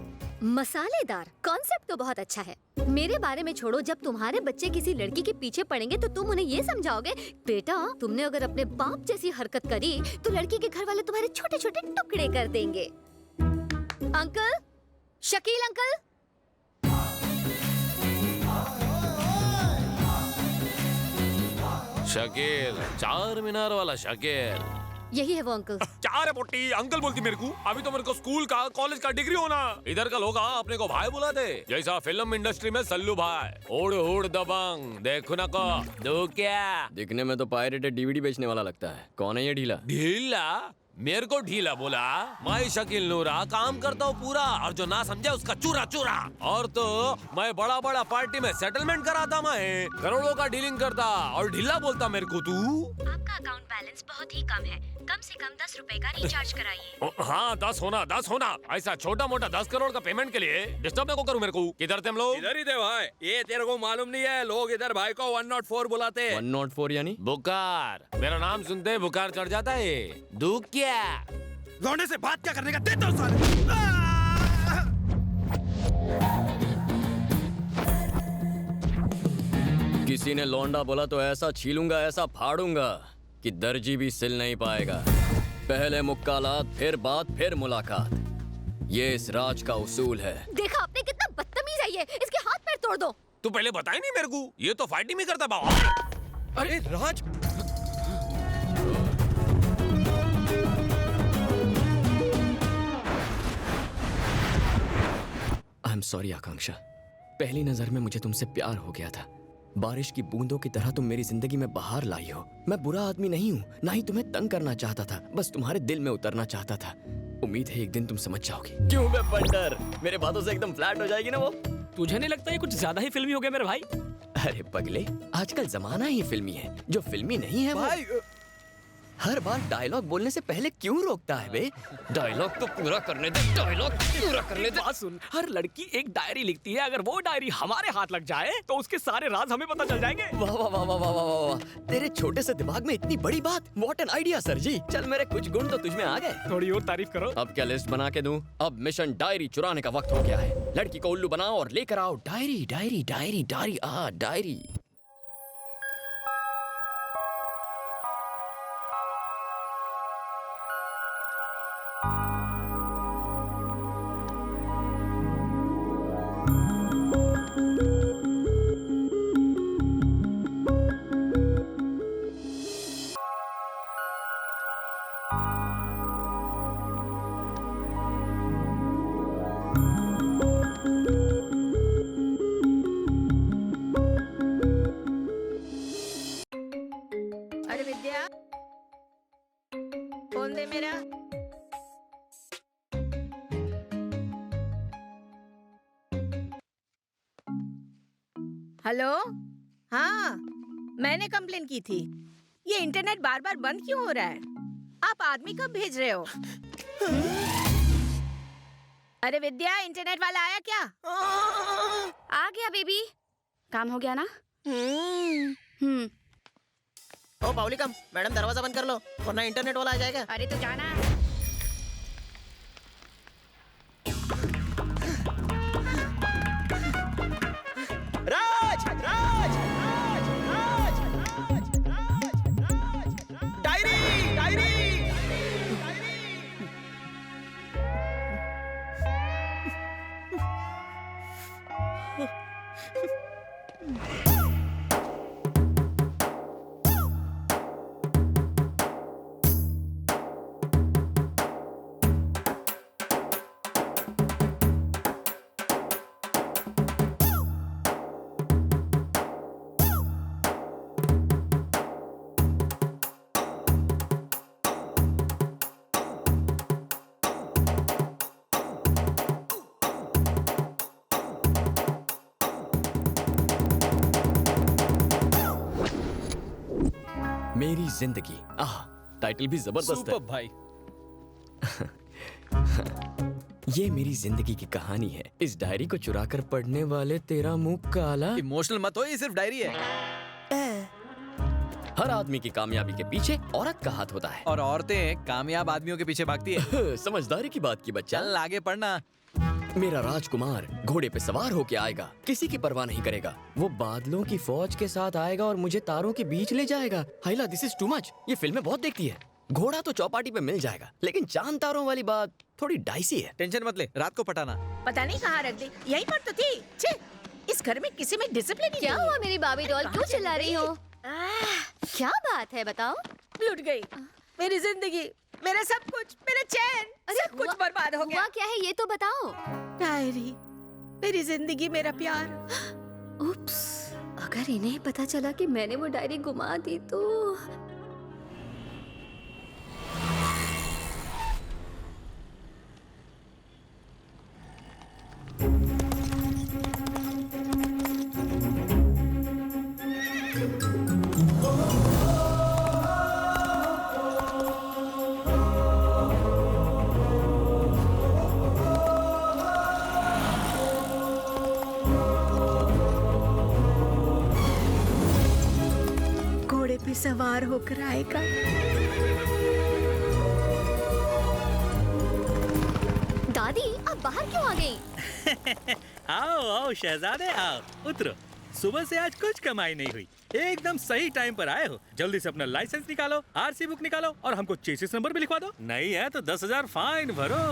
मसालेदार कॉन्सेप्ट तो बहुत अच्छा है। मेरे बारे में छोड़ो, जब तुम्हारे बच्चे किसी लड़की के पीछे पड़ेंगे तो तुम उन्हें ये समझाओगे, बेटा तुमने अगर अपने बाप जैसी हरकत करी तो लड़की के घर वाले तुम्हारे छोटे छोटे टुकड़े कर देंगे। Uncle, Shakeel uncle. शकील, चार मीनार वाला शकील। यही है वो अंकल। क्या रे पोटी, अंकल बोलती मेरे को? अभी तो मेरे को स्कूल का कॉलेज का डिग्री होना। इधर का लोग अपने को भाई बुलाते, जैसा फिल्म इंडस्ट्री में सल्लू भाई। उड़ उड़ दबंग, देखो ना को दो क्या। दिखने में तो पायरेटेड डीवीडी बेचने वाला लगता है। कौन है ये ढीला? ढीला? मेरे को ढीला बोला? मैं शकील नूरा काम करता हूँ पूरा, और जो ना समझे उसका चूरा चूरा। और तो मैं बड़ा बड़ा पार्टी में सेटलमेंट कराता, मैं करोड़ों का डीलिंग करता, और ढीला बोलता मेरे को तू। आपका अकाउंट बैलेंस बहुत ही कम है, कम से कम 10 रुपए का रिचार्ज कराइए। हाँ 10 होना। ऐसा छोटा मोटा 10 करोड़ का पेमेंट के लिए डिस्टर्ब को करूँ मेरे को? किधर थे हम लोग? इधर ही थे भाई। ये तेरे को मालूम नहीं है, लोग इधर भाई को 104 बुलाते। 104 यानी? बुखार। मेरा नाम सुनते बुखार चढ़ जाता है। दुख क्या? लौंडे से बात क्या करने का? दे दो साले। किसी ने लौंडा बोला तो ऐसा छीलूंगा, ऐसा फाड़ूंगा कि दर्जी भी सिल नहीं पाएगा। पहले मुक्कालात, फिर बात, फिर मुलाकात। ये इस राज का उसूल है। देखा आपने कितना बदतमीज है ये, इसके हाथ पैर तोड़ दो। तू पहले बताई नहीं मेरे को, ये तो फाइटिंग में करता बाबा। अरे राज, आई एम सॉरी आकांक्षा। पहली नजर में मुझे तुमसे प्यार हो गया था। बारिश की बूंदों की तरह तुम मेरी जिंदगी में बहार लाई हो। मैं बुरा आदमी नहीं हूँ, ना ही तुम्हें तंग करना चाहता था, बस तुम्हारे दिल में उतरना चाहता था। उम्मीद है एक दिन तुम समझ जाओगे। क्यों बे बंडर, मेरे बातों से एकदम फ्लैट हो जाएगी ना वो? तुझे नहीं लगता ये कुछ ज्यादा ही फिल्मी हो गया मेरे भाई? अरे पगले, आजकल जमाना ही फिल्मी है। जो फिल्मी नहीं है भाई, हर बार डायलॉग बोलने से पहले क्यों रोकता है बे? डायलॉग तो पूरा करने दे, डायलॉग पूरा करने दे। बात सुन, हर लड़की एक डायरी लिखती है, अगर वो डायरी हमारे हाथ लग जाए तो उसके सारे राज हमें पता चल जाएंगे। वाह वाह वाह वाह वाह वाह वाह, तेरे छोटे से दिमाग में इतनी बड़ी बात। व्हाट एन आइडिया सर जी। चल मेरे कुछ गुण तो तुझमें आ गए। थोड़ी और तारीफ करो। अब क्या लिस्ट बना के दूं? अब मिशन डायरी चुराने का वक्त हो गया है। लड़की को उल्लू बनाओ और लेकर आओ diary diary diary diary diary. अरे विद्या, फोन दे मेरा। हेलो, हाँ, मैंने कंप्लेन की थी। ये इंटरनेट बार बार बंद क्यों हो रहा है? आप आदमी कब भेज रहे हो? अरे विद्या, इंटरनेट वाला आया क्या? आ गया बेबी। काम हो गया ना? ओ पाउलिकम, मैडम दरवाजा बंद कर लो वरना इंटरनेट वाला आ जाएगा। अरे तू जाना। राज राज राज राज राज राज डायरी डायरी मेरी जिंदगी। टाइटल भी जबरदस्त है भाई। ये मेरी जिंदगी की कहानी है। इस डायरी को चुरा कर पढ़ने वाले तेरा मुंह काला। इमोशनल मत हो, ये सिर्फ डायरी है। हर आदमी की कामयाबी के पीछे औरत का हाथ होता है और औरतें कामयाब आदमियों के पीछे भागती है। समझदारी की बात की बच्चा। चल आगे पढ़ना। मेरा राजकुमार घोड़े पे सवार होके आएगा, किसी की परवाह नहीं करेगा। वो बादलों की फौज के साथ आएगा और मुझे तारों के बीच ले जाएगा। हाइला, दिस इज टू मच। ये फिल्में बहुत देखती है। घोड़ा तो चौपाटी पे मिल जाएगा, लेकिन चांद तारों वाली बात थोड़ी डाइसी है। टेंशन मत ले, रात को पटाना। पता नहीं कहाँ रख दी, यहीं पर तो थी। छे, इस घर में किसी में डिसिप्लिन नहीं। क्या हुआ मेरी बाबी डॉल, क्यों चिल्ला रही हो? क्या बात है बताओ? लुट गई मेरी जिंदगी, मेरा सब कुछ, मेरा चैन, सब कुछ बर्बाद हो गया। हुआ क्या है ये तो बताओ। डायरी, मेरी जिंदगी, मेरा प्यार। उप्स, अगर इन्हें पता चला कि मैंने वो डायरी गुमा दी तो। घोड़े पे सवार होकर आएगा। दादी, आप बाहर क्यों आ गई? आओ आओ शहजादे, आओ उतरो। सुबह से आज कुछ कमाई नहीं हुई, एकदम सही टाइम पर आए हो। जल्दी से अपना लाइसेंस निकालो, आरसी बुक निकालो और हमको चेसिस नंबर भी लिखवा दो। नहीं है तो 10,000 फाइन भरो।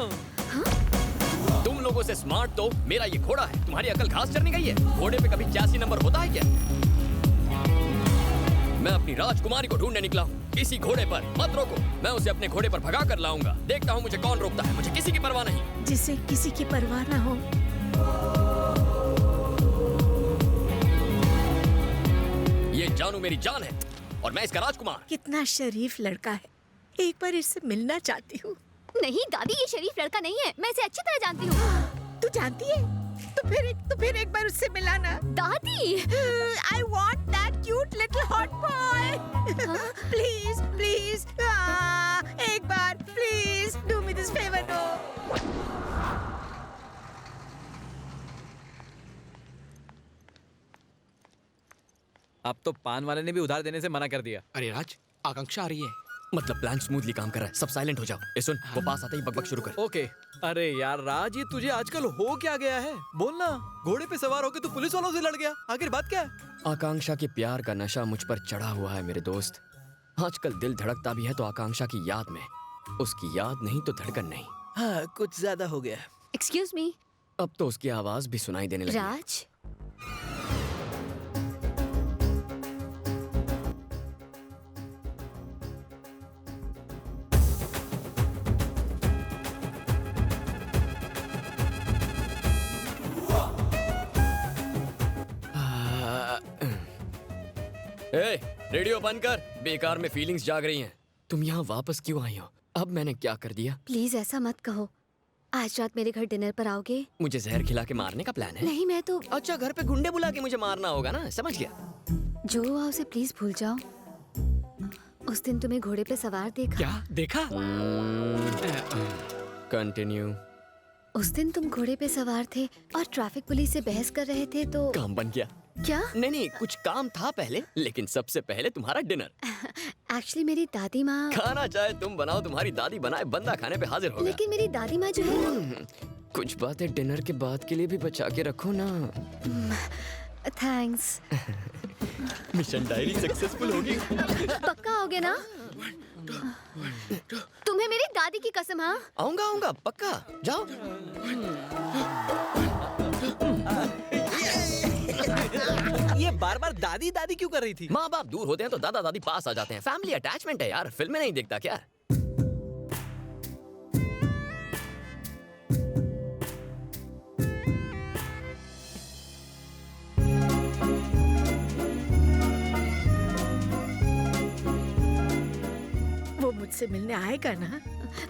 तुम लोगों से स्मार्ट तो मेरा ये घोड़ा है। तुम्हारी अकल घास चरने गई है? घोड़े पे कभी चेसिस नंबर होता है क्या? मैं अपनी राजकुमारी को ढूंढने निकला हूँ। इसी घोड़े पर मत रोको, मैं उसे अपने घोड़े पर भगा कर लाऊंगा। देखता हूँ मुझे कौन रोकता है। मुझे किसी की परवाह नहीं। जिसे किसी की परवाह ना हो। ये जानू मेरी जान है और मैं इसका राजकुमार। कितना शरीफ लड़का है, एक बार इससे मिलना चाहती हूँ। नहीं दादी, ये शरीफ लड़का नहीं है, मैं इसे अच्छी तरह जानती हूँ। तू जानती है? तो फिर एक बार उससे मिलाना। दादी, I want that cute little hot boy. Please, please, एक बार, please, do me this favor, no. अब तो पान वाले ने भी उधार देने से मना कर दिया। अरे राज, आकांक्षा आ रही है। मतलब प्लान स्मूथली काम कर रहा है। सब साइलेंट हो जाओ। ए सुन, वो पास आते ही बकबक शुरू कर। ओके। अरे यार राज, ये तुझे आजकल हो क्या गया है? बोलना। घोड़े पे सवार होके तू पुलिस वालों से लड़ गया, आखिर बात क्या है? आकांक्षा के प्यार का नशा मुझ पर चढ़ा हुआ है मेरे दोस्त। आजकल दिल धड़कता भी है तो आकांक्षा की याद में। उसकी याद नहीं तो धड़कन नहीं। हाँ, कुछ ज्यादा हो गया। Excuse me. अब तो उसकी आवाज भी सुनाई देने लगी। राज, ए, रेडियो बंद कर। बेकार में फीलिंग्स जाग रही हैं। तुम यहाँ वापस क्यों आई हो? अब मैंने क्या कर दिया? प्लीज ऐसा मत कहो। आज रात मेरे घर डिनर पर आओगे? मुझे जहर खिला के मारने का प्लान है? नहीं, मैं तो अच्छा, घर पे गुंडे बुला के मुझे मारना होगा ना, समझ गया। जो हुआ उसे प्लीज भूल जाओ। उस दिन तुम्हें घोड़े पे सवार देखा। क्या देखा? कंटिन्यू। उस दिन तुम घोड़े पे सवार थे और ट्रैफिक पुलिस से बहस कर रहे थे तो काम बन गया। क्या? नहीं, कुछ काम था पहले, लेकिन सबसे पहले तुम्हारा डिनर। एक्चुअली मेरी दादी माँ खाना चाहे तुम बनाओ, तुम्हारी दादी बनाए, बंदा खाने पे हाजिर होगा। लेकिन मेरी दादी माँ जो है कुछ बातें डिनर के बाद के लिए भी बचा के रखो ना। थैंक्स। मिशन डायरी सक्सेसफुल होगी। पक्का आओगे ना? तुम्हें मेरी दादी की कसम। हाँ, आऊंगा पक्का। जाओ। ये बार बार दादी दादी क्यों कर रही थी? माँ बाप दूर होते हैं तो दादा दादी पास आ जाते हैं। फैमिली अटैचमेंट है यार, फिल्में नहीं देखता क्या? वो मुझसे मिलने आएगा ना?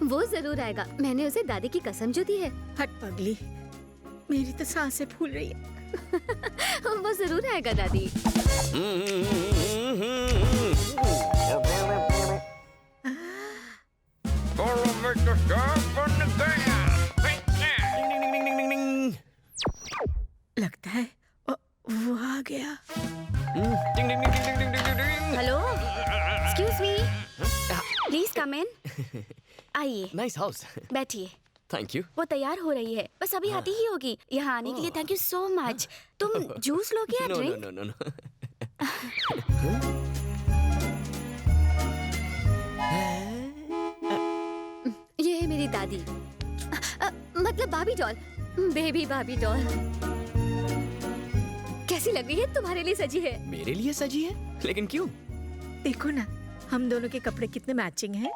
वो जरूर आएगा। मैंने उसे दादी की कसम जो दी है। हट पगली, मेरी तो सांसें फूल रही है। वो जरूर आएगा दादी। लगता है वो आ गया। Hello, excuse me, please come in. आइए, नाइस हाउस। बैठिए। Thank you. वो तैयार हो रही है, बस अभी आती ही होगी। यहाँ आने के लिए थैंक यू सो मच। तुम जूस लोगे या ड्रिंक? नो। ये है मेरी दादी, मतलब भाभी डॉल, बेबी भाभी डॉल। कैसी लग रही है? तुम्हारे लिए सजी है। मेरे लिए सजी है? लेकिन क्यों? देखो ना, हम दोनों के कपड़े कितने मैचिंग हैं।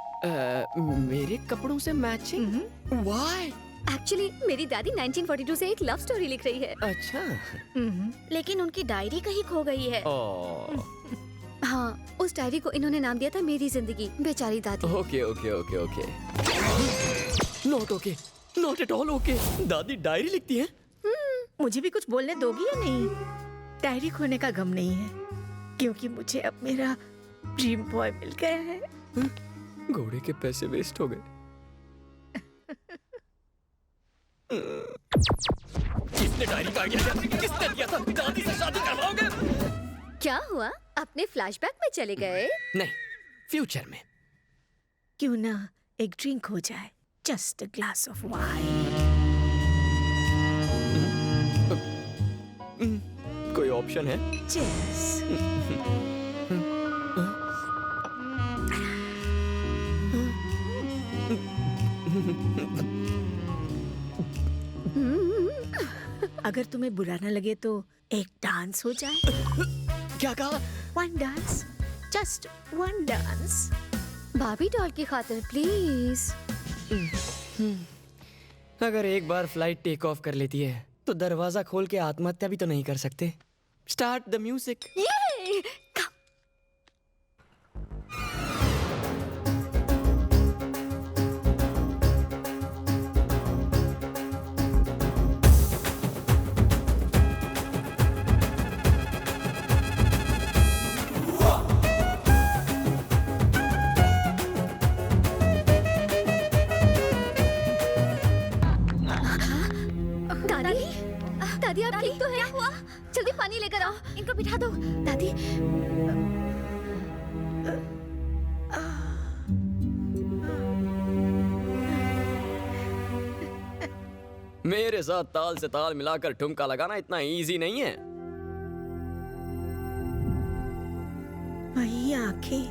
मेरे कपड़ों से मैचिंग? व्हाई? एक्चुअली मेरी दादी 1942 से एक लव स्टोरी लिख रही है। अच्छा। लेकिन उनकी डायरी कहीं खो गई है। हाँ, उस डायरी को इन्होंने नाम दिया था मेरी जिंदगी। बेचारी दादी। Okay. Not okay, not at all okay. दादी डायरी लिखती है? मुझे भी कुछ बोलने दोगी या नहीं? डायरी खोने का गम नहीं है, क्योंकि मुझे अब मेरा ड्रीम बॉय मिल गया है। घोड़े के पैसे वेस्ट हो गए। किसने डायरी का आइडिया दिया? किसने दिया था? दादी से शादी करवाओगे? क्या हुआ? अपने फ्लैशबैक में चले गए? नहीं, फ्यूचर में। क्यों ना एक ड्रिंक हो जाए? Just a glass of wine. कोई ऑप्शन है? Cheers. अगर तुम्हें बुरा न लगे तो एक डांस हो जाए। क्या कहा? One dance, just one dance. भाभी डॉल की खातिर प्लीज। अगर एक बार फ्लाइट टेक ऑफ कर लेती है तो दरवाजा खोल के आत्महत्या भी तो नहीं कर सकते। Start the music. दादी आप ठीक तो है? क्या हुआ? जल्दी पानी लेकर आओ, इनको बिठा दो। दादी मेरे साथ ताल से ताल मिलाकर ठुमका लगाना इतना इजी नहीं है। वही आंखें,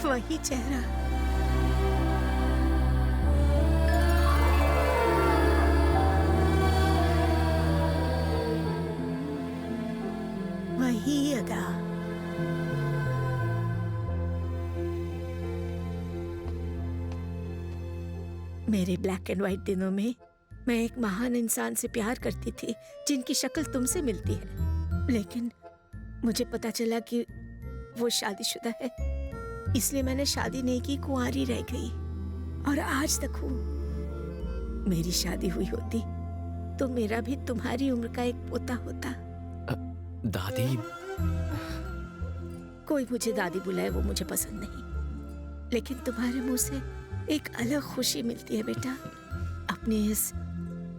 वही चेहरा, वही अदा। मेरे ब्लैक एंड व्हाइट दिनों में मैं एक महान इंसान से प्यार करती थी जिनकी शक्ल तुमसे मिलती है, लेकिन मुझे पता चला कि वो शादीशुदा है, इसलिए मैंने शादी नहीं की, कुंवारी रह गई। और आज तक हूँ। मेरी शादी हुई होती तो मेरा भी तुम्हारी उम्र का एक पोता होता। दादी, कोई मुझे दादी बुलाए वो मुझे पसंद नहीं, लेकिन तुम्हारे मुंह से एक अलग खुशी मिलती है बेटा। अपनी इस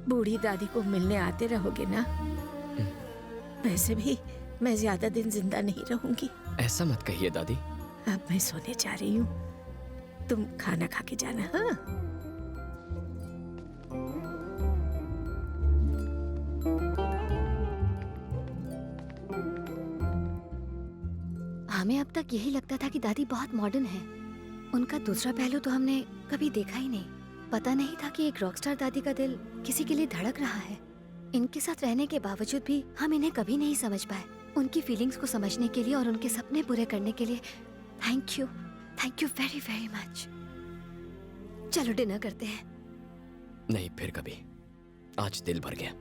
बूढ़ी दादी को मिलने आते रहोगे ना? वैसे भी मैं ज्यादा दिन जिंदा नहीं रहूंगी। ऐसा मत कहिए दादी। अब मैं सोने जा रही हूँ, तुम खाना खा के जाना। हाँ, हमें अब तक यही लगता था कि दादी बहुत मॉडर्न है। उनका दूसरा पहलू तो हमने कभी देखा ही नहीं। पता नहीं था कि एक रॉकस्टार दादी का दिल किसी के लिए धड़क रहा है। इनके साथ रहने के बावजूद भी हम इन्हें कभी नहीं समझ पाए। उनकी फीलिंग्स को समझने के लिए और उनके सपने पूरे करने के लिए thank you very very much. चलो डिनर करते हैं। नहीं, फिर कभी। आज दिल भर गया।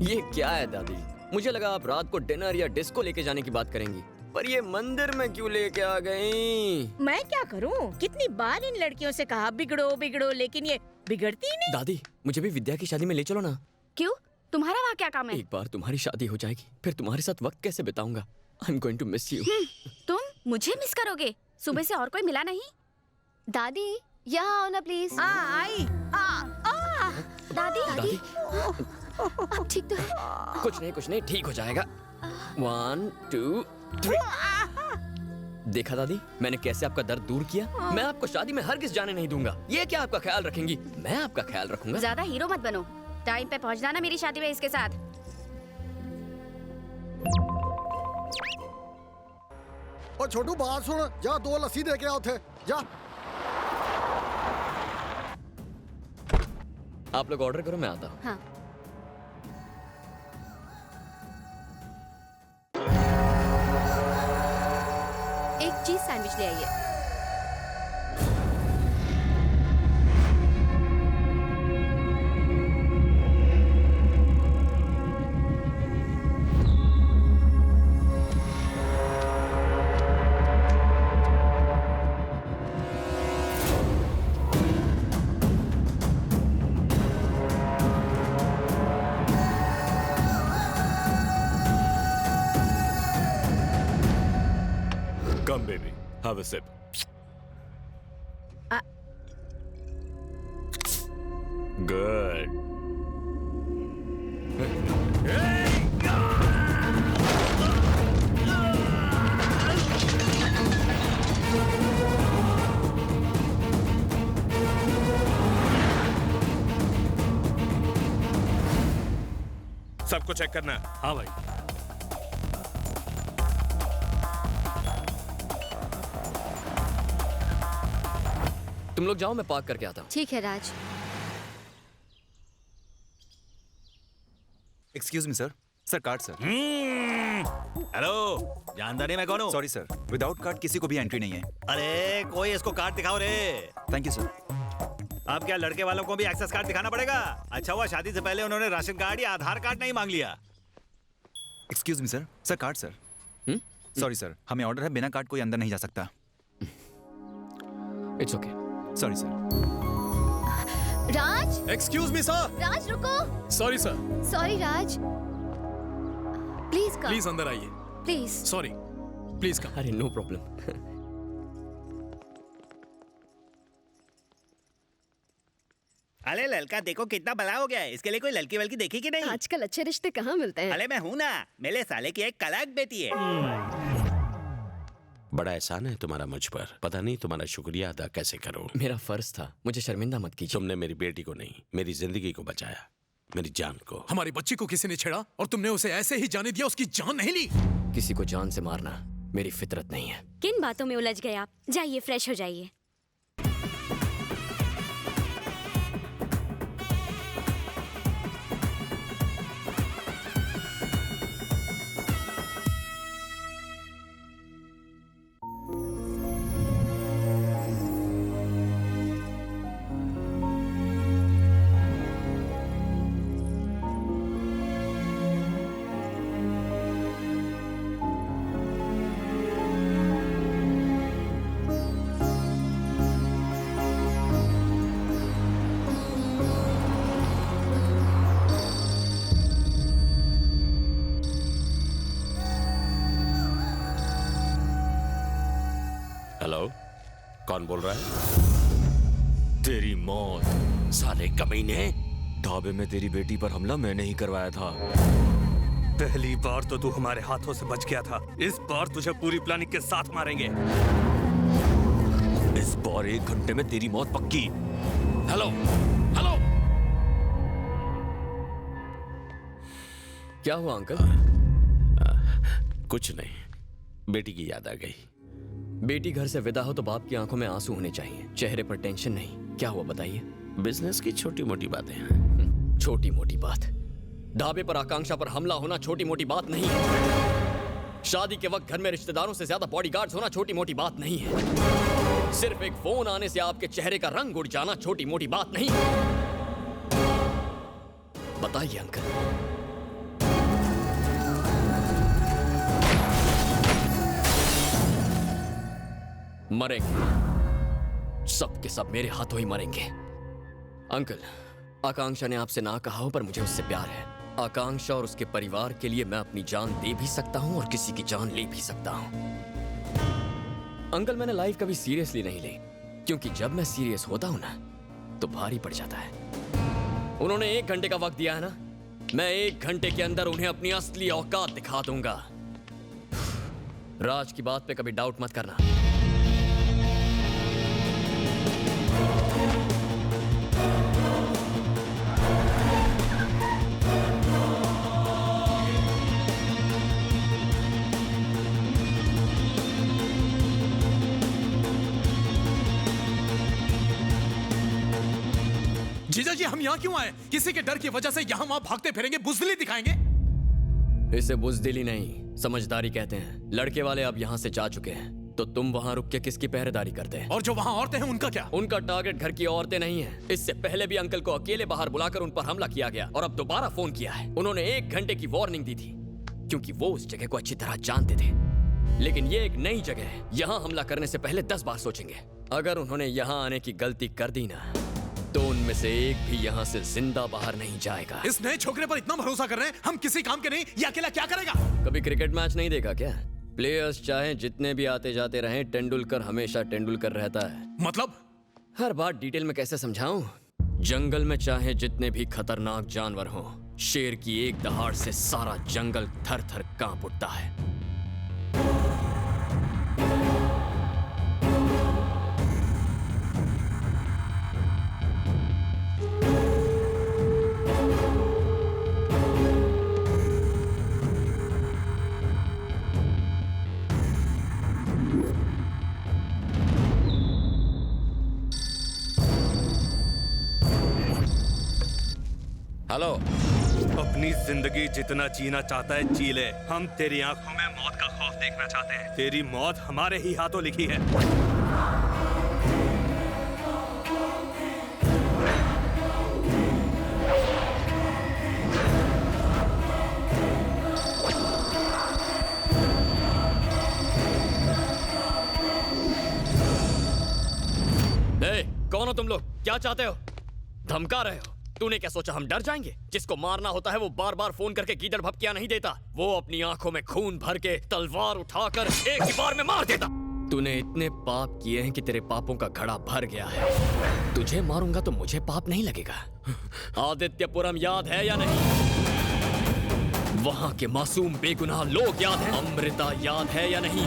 ये क्या है दादी? मुझे लगा आप रात को डिनर या डिस्को लेके जाने की बात करेंगी, पर ये मंदिर में क्यों लेके आ गई? मैं क्या करूं? कितनी बार इन लड़कियों से कहा बिगड़ो बिगड़ो, लेकिन ये बिगड़ती ही नहीं। दादी, मुझे भी विद्या की शादी में ले चलो ना। क्यों? तुम्हारा वहाँ क्या काम है? एक बार तुम्हारी शादी हो जाएगी, फिर तुम्हारे साथ वक्त कैसे बिताऊंगा? I am going to miss you. तुम मुझे मिस करोगे? सुबह से और कोई मिला नहीं? दादी यहाँ आओ ना प्लीज। आई। दादी दादी अब ठीक तो है? कुछ नहीं, ठीक हो जाएगा। 1 2 3। देखा दादी, मैंने कैसे आपका दर्द दूर किया। मैं आपको शादी में हरगिज़ जाने नहीं दूंगा। ये क्या आपका ख्याल रखेंगी? मैं आपका ख्याल रखूंगा। ज्यादा हीरो मत बनो। टाइम पे पहुंचना ना मेरी शादी में इसके साथ। और छोटू बात सुन, जा 2 लस्सी दे के आओ थे, जा। आप लोग ऑर्डर करो, मैं आता हूँ। हाँ। एक चीज सैंडविच ले आइए। Come, baby. Have a sip. Good. सबको चेक करना है। हाँ भाई। तुम लोग जाओ, मैं पार्क करके आता हूँ। ठीक है Raj. Excuse me sir. Sir card sir. Hello, जानता नहीं मैं कौन हूँ? सॉरी सर, विदाउट कार्ड किसी को भी एंट्री नहीं है। अरे कोई इसको कार्ड दिखाओ रे। Thank you sir. अब क्या लड़के वालों को भी एक्सेस कार्ड दिखाना पड़ेगा? अच्छा हुआ शादी से पहले उन्होंने राशन कार्ड या आधार कार्ड नहीं मांग लिया। Excuse me sir. Sir card sir. Sorry sir, हमें ऑर्डर है, बिना कार्ड कोई अंदर नहीं जा सकता। It's okay. Sorry sir. Raj. Excuse me sir. Raj रुको। Sorry sir. Sorry Raj. Please come. Please अंदर आइए। प्लीज। Sorry, please come. अरे नो प्रॉब्लम। अरे लड़का देखो कितना बड़ा हो गया है। इसके लिए कोई लड़की वलकी देखी कि नहीं? आजकल अच्छे रिश्ते कहाँ मिलते हैं? अरे मैं हूँ ना, मेरे साले की एक कलाक बेटी है। बड़ा एहसान है तुम्हारा मुझ पर। पता नहीं तुम्हारा शुक्रिया अदा कैसे करूं। मेरा फर्ज था, मुझे शर्मिंदा मत कीजिए। तुमने मेरी बेटी को नहीं, मेरी जिंदगी को बचाया, मेरी जान को। हमारी बच्ची को किसी ने छेड़ा और तुमने उसे ऐसे ही जाने दिया, उसकी जान नहीं ली। किसी को जान से मारना मेरी फितरत नहीं है। किन बातों में उलझ गए आप? जाइए फ्रेश हो जाइए। कौन बोल रहा है? तेरी मौत। साले कमीने। ढाबे में तेरी बेटी पर हमला मैंने ही करवाया था। पहली बार तो तू हमारे हाथों से बच गया था, इस बार तुझे पूरी प्लानिंग के साथ मारेंगे। इस बार 1 घंटे में तेरी मौत पक्की। Hello hello. क्या हुआ अंकल? कुछ नहीं, बेटी की याद आ गई। बेटी घर से विदा हो तो बाप की आंखों में आंसू होने चाहिए, चेहरे पर टेंशन नहीं। क्या हुआ बताइए? बिजनेस की छोटी मोटी बातें हैं। छोटी मोटी बात? ढाबे पर आकांक्षा पर हमला होना छोटी मोटी बात नहीं है। शादी के वक्त घर में रिश्तेदारों से ज्यादा बॉडीगार्ड्स होना छोटी मोटी बात नहीं है। सिर्फ एक फोन आने से आपके चेहरे का रंग उड़ जाना छोटी मोटी बात नहीं है। बताइए अंकल। मरेंगे, सब के सब मेरे हाथों ही मरेंगे। अंकल, आकांक्षा ने आपसे ना कहा हो पर मुझे उससे प्यार है। आकांक्षा और उसके परिवार के लिए मैं अपनी जान दे भी सकता हूं और किसी की जान ले भी सकता हूं। अंकल, मैंने लाइफ कभी सीरियसली नहीं ली, क्योंकि जब मैं सीरियस होता हूं ना तो भारी पड़ जाता है। उन्होंने 1 घंटे का वक्त दिया है ना, मैं 1 घंटे के अंदर उन्हें अपनी असली औकात दिखा दूंगा। राज की बात पे कभी डाउट मत करना। जीजा जी, हम यहाँ क्यों आए? किसी के डर की वजह से यहाँ वहाँ भागते फिरेंगे, बुज़दिली दिखाएंगे? इसे बुज़दिली नहीं, समझदारी कहते हैं। लड़के वाले अब यहाँ से जा चुके हैं, तो तुम वहाँ रुक के किसकी पहरेदारी करते हैं? और जो वहाँ औरतें हैं उनका क्या? उनका टारगेट घर की औरतें नहीं है। इससे पहले भी अंकल को अकेले बाहर बुलाकर उन पर हमला किया गया और अब दोबारा फोन किया है। उन्होंने 1 घंटे की वार्निंग दी थी, क्योंकि वो उस जगह को अच्छी तरह जानते थे। लेकिन ये एक नई जगह है, यहाँ हमला करने से पहले 10 बार सोचेंगे। अगर उन्होंने यहाँ आने की गलती कर दी ना, तो उनमें से एक भी यहाँ से जिंदा बाहर नहीं जाएगा। इस नए छोकरे पर इतना भरोसा कर रहे हैं, हम किसी काम के नहीं, ये अकेला क्या करेगा? कभी क्रिकेट मैच नहीं देखा क्या? प्लेयर्स चाहे जितने भी आते जाते रहें, तेंदुलकर हमेशा तेंदुलकर रहता है। मतलब? हर बात डिटेल में कैसे समझाऊं? जंगल में चाहे जितने भी खतरनाक जानवर हों, शेर की एक दहाड़ से सारा जंगल थर थर कांप उठता है। हेलो। अपनी जिंदगी जितना जीना चाहता है जी ले। हम तेरी आंखों में मौत का खौफ देखना चाहते हैं। तेरी मौत हमारे ही हाथों लिखी है। कौन हो तुम लोग? क्या चाहते हो? धमका रहे हो? तूने क्या सोचा हम डर जाएंगे? जिसको मारना होता है वो बार बार फोन करके गीदड़ भपकिया नहीं देता, वो अपनी आंखों में खून भर के तलवार उठाकर एक ही बार में मार देता। तूने इतने पाप किए हैं कि तेरे पापों का घड़ा भर गया है। तुझे मारूंगा तो मुझे पाप नहीं लगेगा। आदित्यपुरम याद है या नहीं? वहां के मासूम बेगुनाह लोग याद हैं? अमृता याद है या नहीं?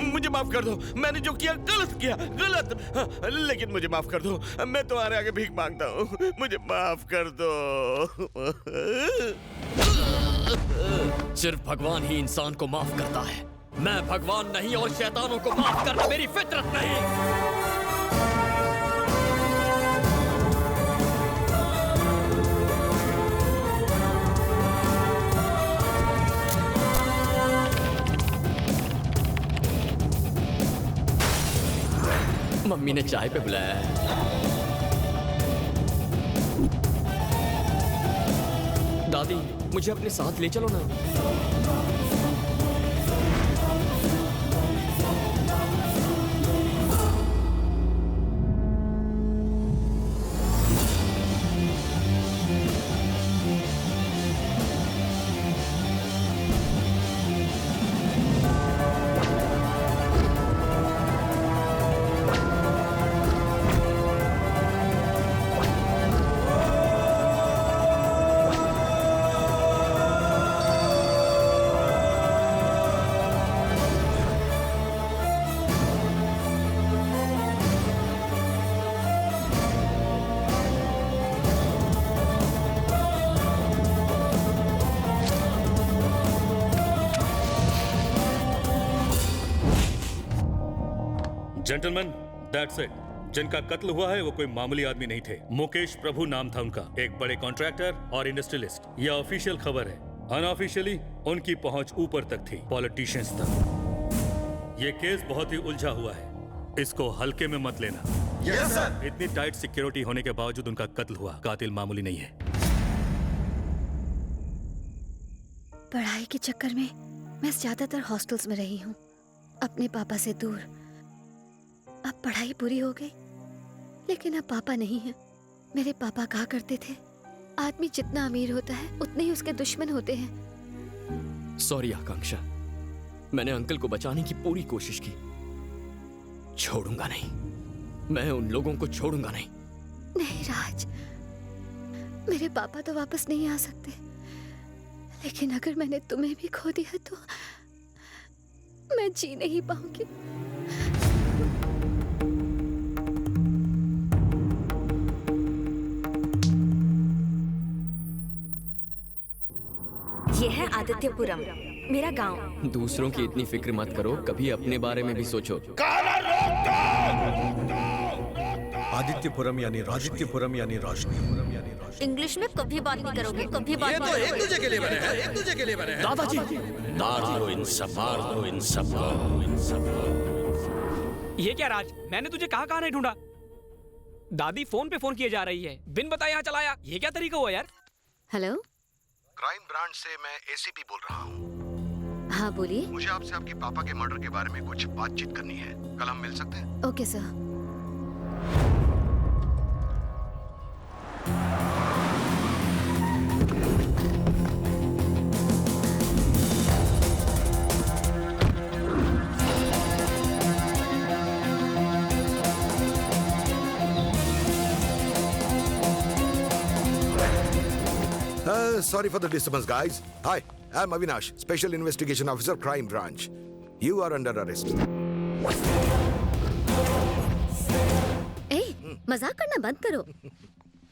मुझे माफ कर दो, मैंने जो किया गलत किया, गलत। लेकिन मुझे माफ कर दो, मैं तुम्हारे आगे भीख मांगता हूँ, मुझे माफ कर दो। सिर्फ भगवान ही इंसान को माफ करता है। मैं भगवान नहीं और शैतानों को माफ करना मेरी फितरत नहीं। मम्मी ने चाय पे बुलाया है। दादी, मुझे अपने साथ ले चलो ना। Gentleman, that's it. जिनका कत्ल हुआ है वो कोई मामूली आदमी नहीं थे। मुकेश प्रभु नाम था उनका, एक बड़े कॉन्ट्रैक्टर और इंडस्ट्रियलिस्ट। यह ऑफिशियल खबर है। अनऑफिशियली उनकी पहुंच ऊपर तक थी, पॉलिटिशियंस तक। ये केस बहुत ही उलझा हुआ है, इसको हल्के में मत लेना। Yes sir. इतनी टाइट सिक्योरिटी होने के बावजूद उनका कत्ल हुआ। कातिल मामूली नहीं है। पढ़ाई के चक्कर में मैं ज्यादातर हॉस्टल्स में रही हूँ, अपने पापा से दूर। अब पढ़ाई पूरी हो गई, लेकिन अब पापा नहीं है। मेरे पापा कहा करते थे, आदमी जितना अमीर होता है उतने ही उसके दुश्मन होते हैं। सॉरी आकांक्षा, मैंने अंकल को बचाने की पूरी कोशिश की। छोड़ूंगा नहीं, मैं उन लोगों को छोड़ूंगा नहीं। नहीं राज, मेरे पापा तो वापस नहीं आ सकते, लेकिन अगर मैंने तुम्हें भी खो दिया तो मैं जी नहीं पाऊंगी। ये है आदित्यपुरम, मेरा गांव। दूसरों की इतनी फिक्र मत करो, कभी अपने बारे में भी सोचो। आदित्यपुरम यानी रोशनी। इंग्लिश में कभी बात नहीं करोगे, कभी बात ये तो नहीं एक करोगे। दूजे के लिए बने हैं, एक दूजे के लिए बने हैं। दादाजी, मार दो इन सब, मार दो इन सब, इन सब। ये क्या राज, मैंने तुझे कहाँ नहीं ढूंढा। दादी फोन पे फोन किए जा रही है, बिन बताए यहाँ चलाया। ये क्या तरीका हुआ यार। हेलो, क्राइम ब्रांच से मैं एसीपी बोल रहा हूँ। हाँ बोलिए। मुझे आपसे आपके पापा के मर्डर के बारे में कुछ बातचीत करनी है। कल हम मिल सकते हैं? Okay sir. Sorry for the disturbance, guys. Hi, I'm Avinash, Special Investigation Officer, Crime Branch. You are under arrest. ए, मजाक करना बंद करो।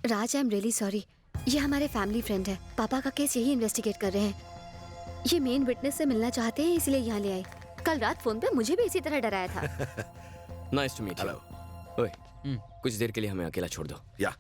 राज, आई एम रियली सॉरी। ये हमारे फैमिली फ्रेंड है, पापा का केस यही इन्वेस्टिगेट कर रहे हैं। ये मेन विटनेस से मिलना चाहते हैं, इसलिए यहाँ ले आए। कल रात फोन पे मुझे भी इसी तरह डराया था। Nice to meet you. ओए, कुछ देर के लिए हमें अकेला छोड़ दो। या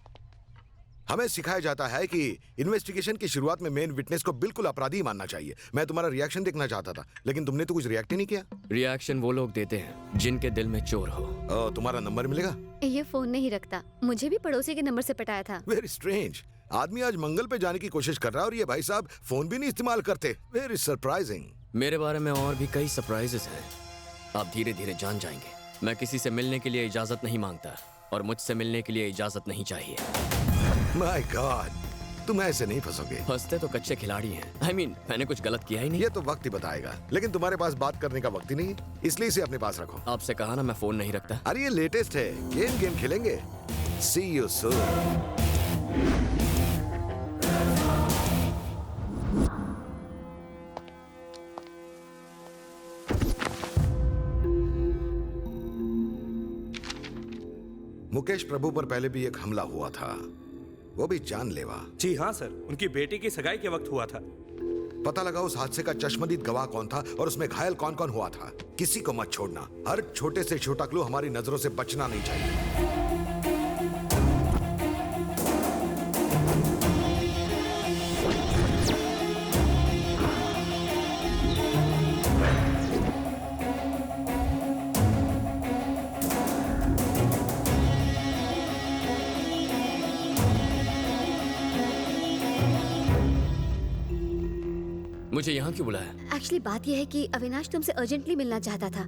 हमें सिखाया जाता है कि इन्वेस्टिगेशन की शुरुआत में मेन विटनेस को बिल्कुल अपराधी मानना चाहिए। मैं तुम्हारा रिएक्शन देखना चाहता था, लेकिन तुमने तो कुछ रिएक्ट ही नहीं किया। रिएक्शन वो लोग देते हैं जिनके दिल में चोर हो। तुम्हारा नंबर मिलेगा? ये फोन नहीं रखता, मुझे भी पड़ोसी के नंबर से पटाया था। Very strange. आदमी आज मंगल पे जाने की कोशिश कर रहा है और ये भाई साहब फोन भी नहीं इस्तेमाल करते। Very surprising. मेरे बारे में और भी कई सरप्राइजेस हैं, आप धीरे धीरे जान जाएंगे। मैं किसी से मिलने के लिए इजाजत नहीं मांगता और मुझसे मिलने के लिए इजाजत नहीं चाहिए। माय गॉड, तुम ऐसे नहीं फंसोगे। फंसते तो कच्चे खिलाड़ी हैं। I mean, मैंने कुछ गलत किया ही नहीं। ये तो वक्त ही बताएगा, लेकिन तुम्हारे पास बात करने का वक्त ही नहीं है, इसलिए इसे अपने पास रखो। आपसे कहा ना मैं फोन नहीं रखता। अरे ये लेटेस्ट है, गेम खेलेंगे। See you soon. मुकेश प्रभु पर पहले भी एक हमला हुआ था, वो भी जानलेवा। जी हाँ सर, उनकी बेटी की सगाई के वक्त हुआ था। पता लगा उस हादसे का चश्मदीद गवाह कौन था और उसमें घायल कौन कौन हुआ था। किसी को मत छोड़ना, हर छोटे से छोटा क्लू हमारी नजरों से बचना नहीं चाहिए। मुझे यहाँ क्यों बुलाया? एक्चुअली बात यह है कि अविनाश तुमसे अर्जेंटली मिलना चाहता था।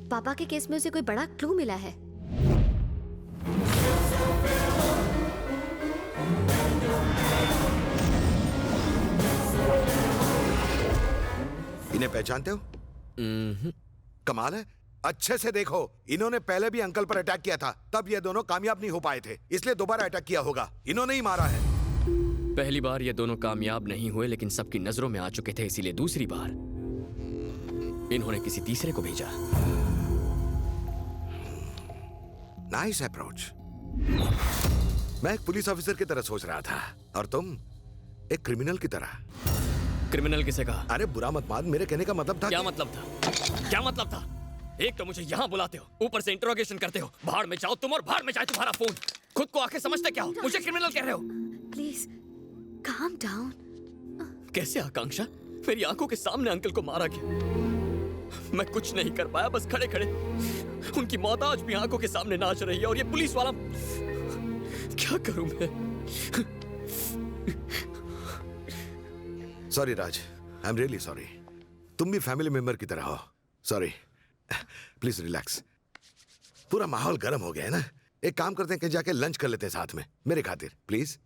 पापा के केस में उसे कोई बड़ा क्लू मिला है। इन्हें पहचानते हो? कमाल है, अच्छे से देखो। इन्होंने पहले भी अंकल पर अटैक किया था, तब ये दोनों कामयाब नहीं हो पाए थे, इसलिए दोबारा अटैक किया होगा। इन्होंने ही मारा है। पहली बार ये दोनों कामयाब नहीं हुए, लेकिन सबकी नजरों में आ चुके थे, इसीलिए दूसरी बार इन्होंने किसी तीसरे को भेजा। Nice approach. मैं एक पुलिस ऑफिसर की तरह सोच रहा था और तुम एक क्रिमिनल की तरह। क्रिमिनल किसे कहा? अरे बुरा मत मान, मेरे कहने का मतलब था। क्या मतलब था? क्या मतलब था? एक तो मुझे यहाँ बुलाते हो, ऊपर से इंटरोगेशन करते हो। भाड़ में जाओ तुम और भाड़ में जाए तुम्हारा फोन। खुद को आके समझते क्या हो? मुझे क्रिमिनल कह रहे हो? Please calm down. कैसे आकांक्षा? मेरी आंखों के सामने अंकल को मारा गया। मैं कुछ नहीं कर पाया, बस खड़े खड़े उनकी मौत आज भी आंखों के सामने नाच रही है। और ये पुलिस वाला, क्या करूं मैं? Sorry Raj, I am really sorry. तुम भी फैमिली मेंबर की तरह हो। Sorry, please relax. पूरा माहौल गर्म हो गया है ना। एक काम करते हैं कि जाके लंच कर लेते हैं साथ में, मेरे खातिर प्लीज।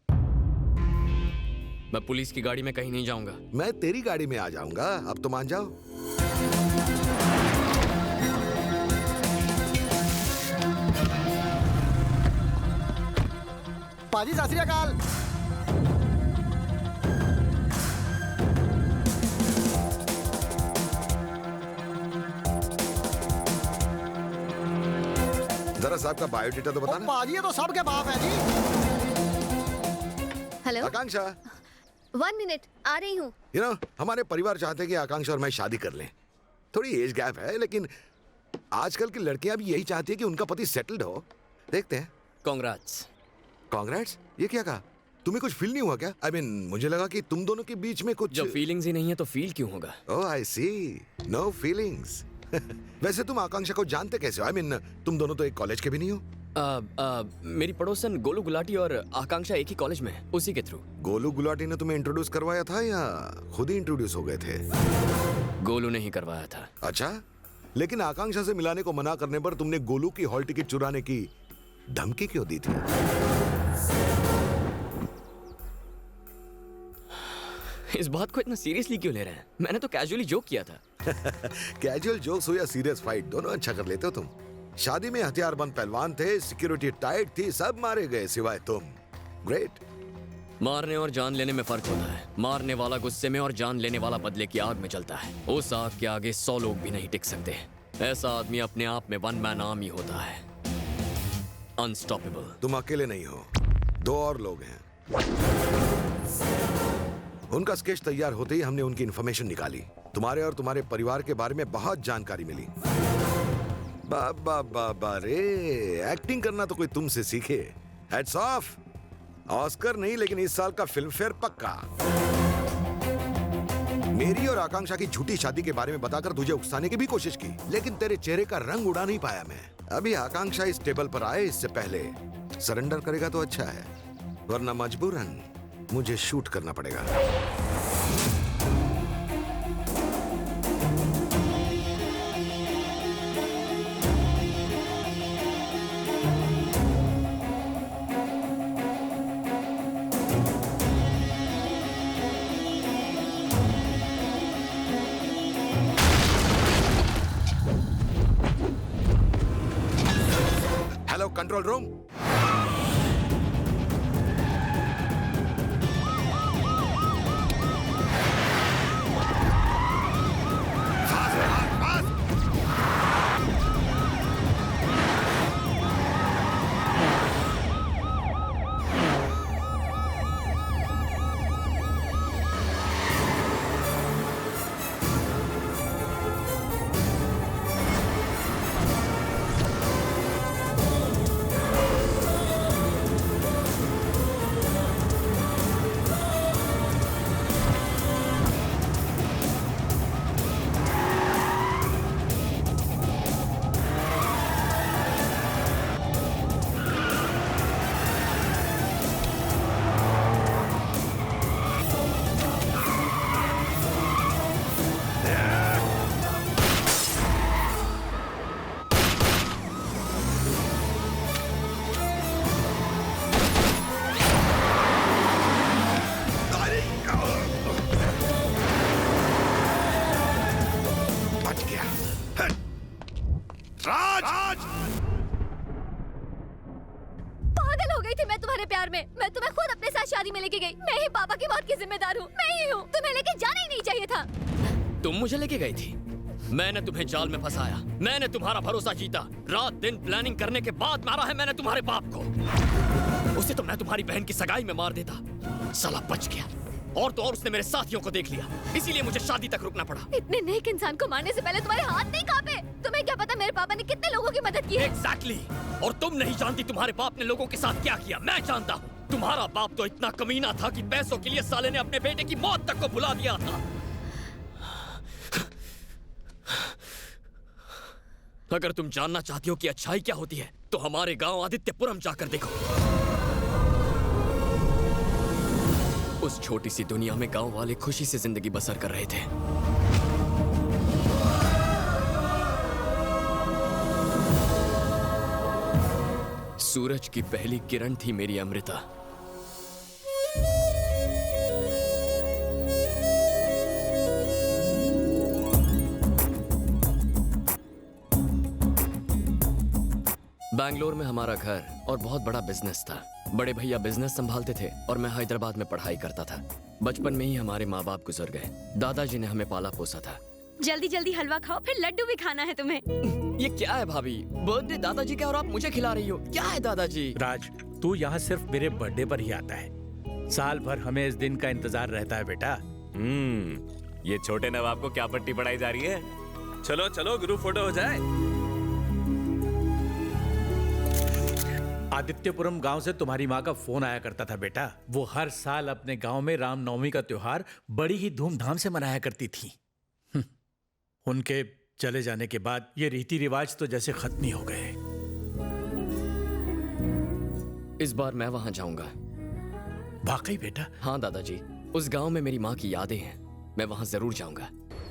मैं पुलिस की गाड़ी में कहीं नहीं जाऊंगा। मैं तेरी गाड़ी में आ जाऊंगा, अब तो मान जाओ। पाजी सत श्री अकाल। जरा साहब का बायोडेटा तो बताना। पाजी ये तो सबके बाप है जी। हेलो आकांक्षा, 1 मिनट आ रही हूँ। हमारे परिवार चाहते हैं कि आकांक्षा और मैं शादी कर लें। थोड़ी एज गैप है, लेकिन आजकल की लड़कियां भी यही चाहती है कि उनका पति सेटल्ड हो। देखते हैं। कांग्रेट्स। कांग्रेट्स? ये क्या कहा? तुम्हें कुछ फील नहीं हुआ क्या? I mean, मुझे लगा कि तुम दोनों के बीच में कुछ। जब फीलिंग्स ही नहीं है तो फील क्यों होगा? ओह आई सी, नो फीलिंग्स। वैसे तुम आकांक्षा को जानते कैसे हो? I mean, तुम दोनों तो एक कॉलेज के भी नहीं हो। मेरी पड़ोसन गोलू गुलाटी और आकांक्षा एक ही कॉलेज में है, उसी के थ्रू। गोलू गुलाटी ने तुम्हें इंट्रोड्यूस करवाया था या खुद ही इंट्रोड्यूस हो गए थे? गोलू ने ही करवाया था। अच्छा, लेकिन आकांक्षा से मिलाने को मना करने पर तुमने गोलू की हॉल टिकट चुराने की धमकी क्यों दी थी? इस बात को इतना सीरियसली क्यों ले रहे हैं? मैंने तो कैजुअली जोक किया था। कैजुअल जोक्स हो या सीरियस फाइट, दोनों अच्छा कर लेते हो तुम। शादी में हथियारबंद पहलवान थे, सिक्योरिटी टाइट थी, सब मारे गए सिवाय तुम। ग्रेट। मारने और जान लेने में फर्क होता है। मारने वाला गुस्से में और जान लेने वाला बदले की आग में जलता है। उस आग के आगे 100 लोग भी नहीं टिक सकते। ऐसा आदमी अपने आप में वन मैन आर्मी होता है, अनस्टॉपेबल। तुम अकेले नहीं हो, 2 और लोग हैं। उनका स्केच तैयार होते ही हमने उनकी इंफॉर्मेशन निकाली। तुम्हारे और तुम्हारे परिवार के बारे में बहुत जानकारी मिली। बाबा बाबा रे, एक्टिंग करना तो कोई तुमसे सीखे। Heads of. ऑस्कर नहीं, लेकिन इस साल का फिल्म फेयर पक्का। मेरी और आकांक्षा की झूठी शादी के बारे में बताकर तुझे उकसाने की भी कोशिश की, लेकिन तेरे चेहरे का रंग उड़ा नहीं पाया मैं। अभी आकांक्षा इस टेबल पर आए इससे पहले सरेंडर करेगा तो अच्छा है, वरना मजबूरन मुझे शूट करना पड़ेगा। Hello control room. मैं तुम्हें खुद अपने साथ शादी में लेके गई। मैं ही पापा की मौत की जिम्मेदार हूँ। मैं ही हूँ। तुम्हें लेके जाना ही नहीं चाहिए था। तुम मुझे लेके गई थी, मैंने तुम्हें जाल में फंसाया, मैंने तुम्हारा भरोसा जीता। रात दिन प्लानिंग करने के बाद मारा है मैंने तुम्हारे बाप को। उसे तो मैं तुम्हारी बहन की सगाई में मार देता, साला बच गया। और तो और उसने मेरे साथियों को देख लिया, इसीलिए मुझे शादी तक रुकना पड़ा। इतने नेक इंसान को मारने से पहले तुम्हारे हाथ नहीं कांपे? तुम्हें क्या पता मेरे पापा ने कितने लोगों की मदद की है? Exactly. और तुम नहीं जानती तुम्हारे बाप ने लोगों के साथ क्या किया। मैं जानता हूँ। तुम्हारा बाप तो इतना कमीना था कि पैसों के लिए साले ने अपने बेटे की मौत तक को भुला दिया था। अगर तुम जानना चाहती हो कि अच्छाई क्या होती है तो हमारे गांव आदित्यपुरम जाकर देखो। उस छोटी सी दुनिया में गांव वाले खुशी से जिंदगी बसर कर रहे थे। सूरज की पहली किरण थी मेरी अमृता। बैंगलोर में हमारा घर और बहुत बड़ा बिजनेस था। बड़े भैया बिजनेस संभालते थे और मैं हैदराबाद में पढ़ाई करता था। बचपन में ही हमारे माँ बाप गुजर गए। दादाजी ने हमें पाला पोसा था। जल्दी जल्दी हलवा खाओ, फिर लड्डू भी खाना है तुम्हें। ये क्या है भाभी? बर्थडे दादाजी का और आप मुझे खिला रही हो? क्या है दादाजी? राज, तू यहाँ सिर्फ मेरे बर्थडे पर ही आता है। साल भर हमें इस दिन का इंतजार रहता है बेटा। ये छोटे नवाब को क्या पट्टी पढ़ाई जा रही है? चलो चलो ग्रुप फोटो हो जाए। आदित्यपुरम गांव से तुम्हारी माँ का फोन आया करता था बेटा। वो हर साल अपने गांव में रामनवमी का त्योहार बड़ी ही धूमधाम से मनाया करती थी। उनके चले जाने के बाद ये रीति रिवाज तो जैसे खत्म ही हो गए। इस बार मैं वहां जाऊंगा। वाकई बेटा? हाँ दादाजी, उस गांव में मेरी माँ की यादें हैं। मैं वहां जरूर जाऊंगा।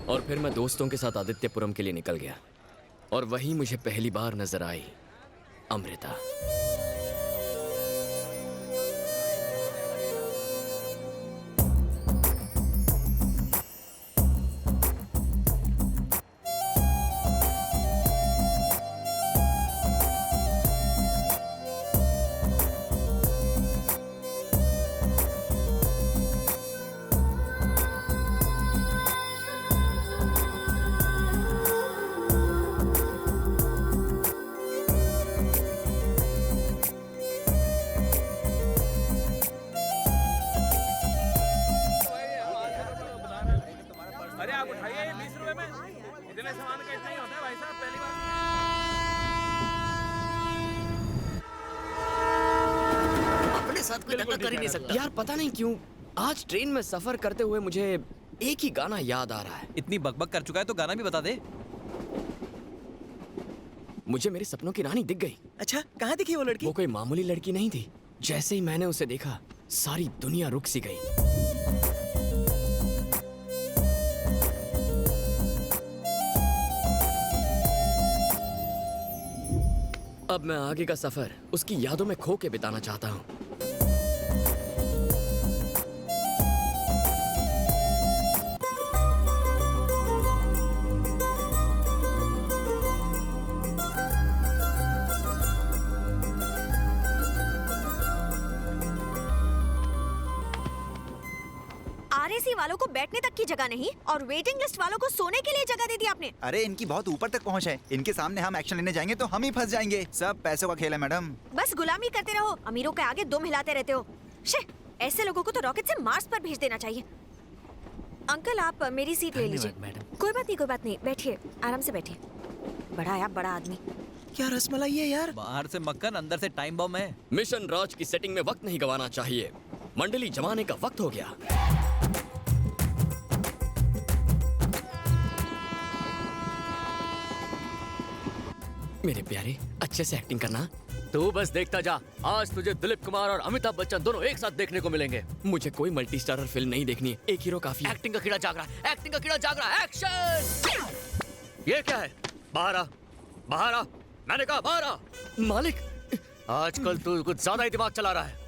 और फिर मैं दोस्तों के साथ आदित्यपुरम के लिए निकल गया और वहीं मुझे पहली बार नजर आई अमृता। यार पता नहीं क्यों आज ट्रेन में सफर करते हुए मुझे एक ही गाना याद आ रहा है। इतनी बकबक कर चुका है तो गाना भी बता दे। मुझे मेरे सपनों की रानी दिख गई। अच्छा, कहाँ दिखी वो लड़की? वो कोई मामूली लड़की नहीं थी। जैसे ही मैंने उसे देखा सारी दुनिया रुक सी गई। अब मैं आगे का सफर उसकी यादों में खो के बिताना चाहता हूँ। आरएसी वालों को बैठने तक की जगह नहीं और वेटिंग लिस्ट वालों को सोने के लिए जगह दे दी आपने। अरे इनकी बहुत ऊपर तक पहुंच है। इनके सामने हम एक्शन लेने जाएंगे तो हम ही फंस जाएंगे। सब पैसों का खेल है मैडम। बस गुलामी करते रहो, अमीरों के आगे दुम हिलाते रहते हो। ऐसे लोगों को तो रॉकेट से मार्स पर भेज देना चाहिए। अंकल आप मेरी सीट ले लीजिए। कोई बात नहीं, बैठिए, आराम से बैठिए। बड़ा आया बड़ा आदमी। क्या रसमलाई है यार? बाहर से मक्खन, अंदर से टाइम बम है। मिशन राज की सेटिंग में वक्त नहीं गंवाना चाहिए। मंडली जमाने का वक्त हो गया। मेरे प्यारे, अच्छे से एक्टिंग करना। तू बस देखता जा, आज तुझे दिलीप कुमार और अमिताभ बच्चन दोनों एक साथ देखने को मिलेंगे। मुझे कोई मल्टी स्टारर फिल्म नहीं देखनी है, एक हीरो काफी है। एक्टिंग का कीड़ा जाग रहा है, एक्टिंग का कीड़ा जाग रहा है। एक्शन! ये क्या है? बाहर आ, बाहर आ, मैंने कहा बाहर आ। मालिक, आजकल तू कुछ ज्यादा ही दिमाग चला रहा है।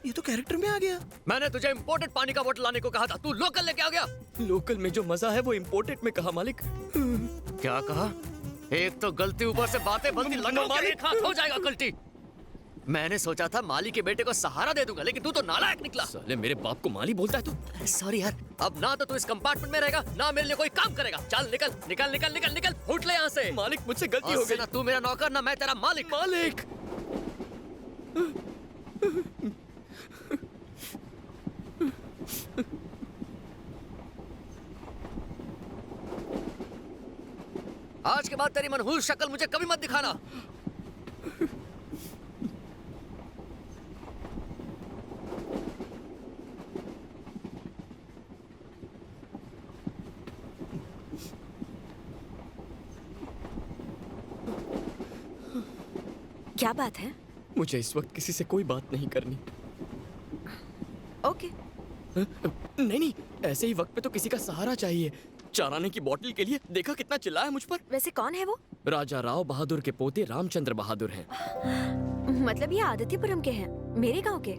ये तो कैरेक्टर में आ गया। मैंने तुझे इम्पोर्टेड पानी का बोतल लाने को कहा था, तू लोकल लेके आ गया। लोकल में जो मजा है वो इम्पोर्टेड में कहा मालिक। क्या कहा? एक तो गलती ऊपर से बातें बनती, मालिक हाथ हो जाएगा गलती। मैंने सोचा था माली के बेटे को सहारा दे दूंगा, लेकिन तू तो नालायक निकला। साले मेरे बाप को माली बोलता है तू? सॉरी यार। अब ना तो तू इस कंपार्टमेंट में रहेगा, ना मेरे लिए कोई काम करेगा। चल निकल निकल निकल निकल निकल, फुट ले यहाँ से। मालिक मुझसे गलती हो गई। ना तू मेरा नौकर, ना मैं तेरा मालिक। मालिक आज के बाद तेरी मनहूस शक्ल मुझे कभी मत दिखाना। क्या बात है? मुझे इस वक्त किसी से कोई बात नहीं करनी। ओके। नहीं नहीं, ऐसे ही वक्त पे तो किसी का सहारा चाहिए। चाराने की बोतल के लिए देखा कितना चिल्लाया मुझ पर। वैसे कौन है वो? राजा राव बहादुर के पोते रामचंद्र बहादुर हैं। मतलब ये आदित्यपुरम के हैं, मेरे गांव के।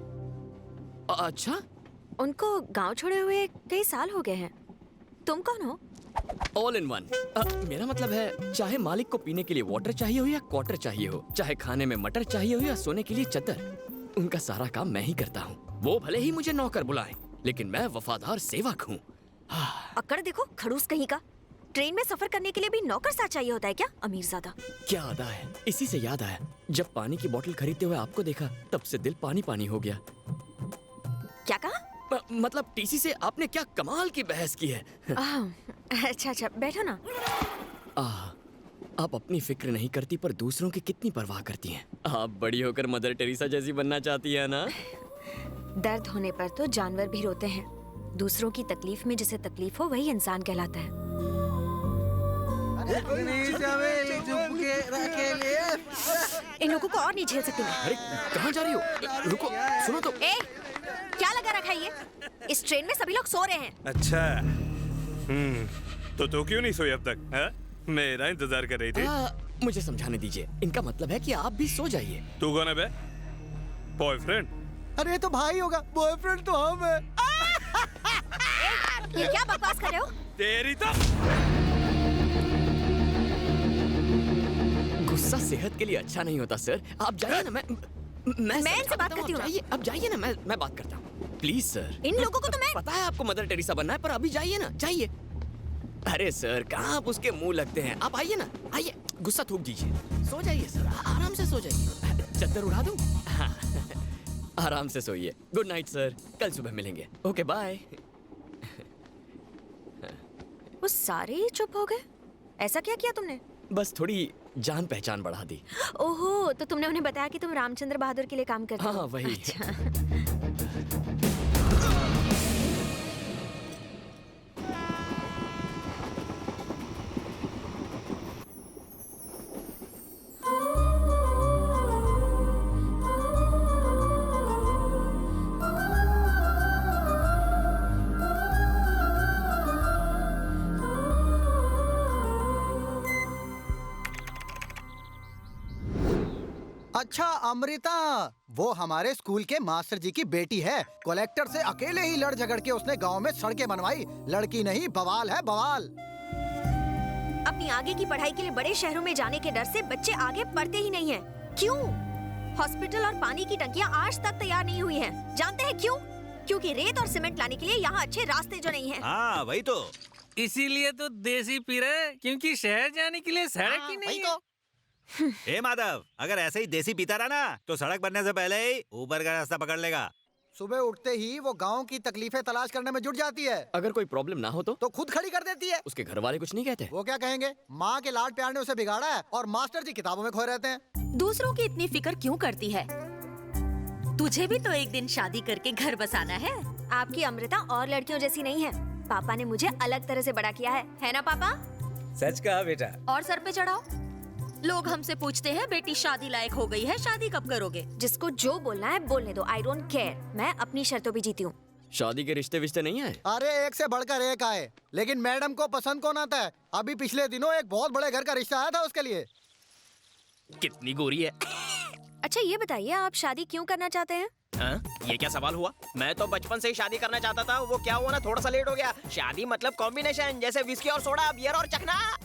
अच्छा? उनको गांव छोड़े हुए कई साल हो गए हैं। तुम कौन हो? All in one. मेरा मतलब है, चाहे मालिक को पीने के लिए वाटर चाहिए हो या क्वार्टर चाहिए हो, चाहे खाने में मटर चाहिए हो या सोने के लिए चद्दर, उनका सारा काम मैं ही करता हूँ। वो भले ही मुझे नौकर बुलाएं, लेकिन मैं वफादार सेवक हूँ। अक्कड़ देखो, खड़ूस कहीं का। ट्रेन में सफर करने के लिए भी नौकर साथ चाहिए होता है क्या, अमीरजादा? क्या अदा है। इसी से याद आया, जब पानी की बोतल खरीदते हुए आपको देखा, तब से दिल पानी पानी हो गया। क्या कहा? मतलब टीसी से आपने क्या कमाल की बहस की है। अच्छा अच्छा, बैठो ना। आप अपनी फिक्र नहीं करती, पर दूसरों की कितनी परवाह करती हैं। आप बड़ी होकर मदर टेरेसा जैसी बनना चाहती है ना? दर्द होने पर तो जानवर भी रोते हैं। दूसरों की तकलीफ में जिसे तकलीफ हो वही इंसान कहलाता है। इन लोगों को और नहीं झेल सकती मैं। अरे कहाँ जा रही हो? रुको, सुनो तो। क्या लगा रखा है ये? इस ट्रेन में सभी लोग सो रहे हैं। अच्छा, तो क्यों नहीं सोई अब तक? हा? मेरा इंतजार कर रही थी। मुझे समझाने दीजिए। इनका मतलब है कि आप भी सो जाइए। तू कौन है बे? बॉयफ्रेंड? अरे तो भाई होगा, बॉयफ्रेंड तो हम है। ये क्या बकवास कर रहे हो? तेरी तो गुस्सा सेहत के लिए अच्छा नहीं होता सर। आप जाइए ना, मैं इनसे बात करती हूँ। अब जाइए ना, मैं बात करता हूँ। Please sir. इन लोगों को तो मैं पता है आपको मदर टेरेसा बनना है, पर अभी जाइए ना, जाइए। अरे सर, कहाँ आप उसके मुंह लगते हैं? आप आइए ना, आइए। गुस्सा थूक दीजिए, सो जाइए सर, आराम से सो जाइए। चद्दर उड़ा दूं? हाँ। आराम से सोइए। गुड नाइट सर, कल सुबह मिलेंगे। Okay bye. वो सारे ही चुप हो गए। ऐसा क्या किया तुमने? बस थोड़ी जान पहचान बढ़ा दी। ओहो, तो तुमने उन्हें बताया कि तुम रामचंद्र बहादुर के लिए काम करते हो? हाँ वही। अच्छा। अच्छा अमृता, वो हमारे स्कूल के मास्टर जी की बेटी है। कलेक्टर से अकेले ही लड़ झगड़ के उसने गांव में सड़कें बनवाई। लड़की नहीं, बवाल है बवाल। अपनी आगे की पढ़ाई के लिए बड़े शहरों में जाने के डर से बच्चे आगे पढ़ते ही नहीं हैं। क्यों? हॉस्पिटल और पानी की टंकियां आज तक तैयार नहीं हुई हैं। जानते हैं क्यों? क्योंकि रेत और सीमेंट लाने के लिए यहाँ अच्छे रास्ते जो नहीं हैं। हाँ वही तो, इसीलिए तो देसी पी रहे, क्योंकि शहर जाने के लिए सड़क ही नहीं है। ए माधव, अगर ऐसे ही देसी पीता रहा ना, तो सड़क बनने से पहले ही ऊपर का रास्ता पकड़ लेगा। सुबह उठते ही वो गांव की तकलीफें तलाश करने में जुट जाती है। अगर कोई प्रॉब्लम ना हो तो खुद खड़ी कर देती है। उसके घर वाले कुछ नहीं कहते? वो क्या कहेंगे? माँ के लाड प्यार ने उसे बिगाड़ा है और मास्टर जी किताबों में खोए रहते हैं। दूसरों की इतनी फिक्र क्यों करती है? तुझे भी तो एक दिन शादी करके घर बसाना है। आपकी अमृता और लड़कियों जैसी नहीं है। पापा ने मुझे अलग तरह से बड़ा किया है ना पापा? सच कहा बेटा। और सर पे चढ़ाओ। लोग हमसे पूछते हैं बेटी शादी लायक हो गई है, शादी कब करोगे? जिसको जो बोलना है बोलने दो। I don't care. मैं अपनी शर्तों पे जीती हूँ। शादी के रिश्ते विश्ते नहीं आए? अरे एक से बढ़कर एक आए, लेकिन मैडम को पसंद कौन आता है? अभी पिछले दिनों एक बहुत बड़े घर का रिश्ता आया था उसके लिए। कितनी गोरी है। अच्छा ये बताइए, आप शादी क्यों करना चाहते हैं? ये क्या सवाल हुआ? मैं तो बचपन से ही शादी करना चाहता था। वो क्या हुआ ना, थोड़ा सा लेट हो गया। शादी मतलब कॉम्बिनेशन, जैसे विस्की और सोडा, बियर और चखना।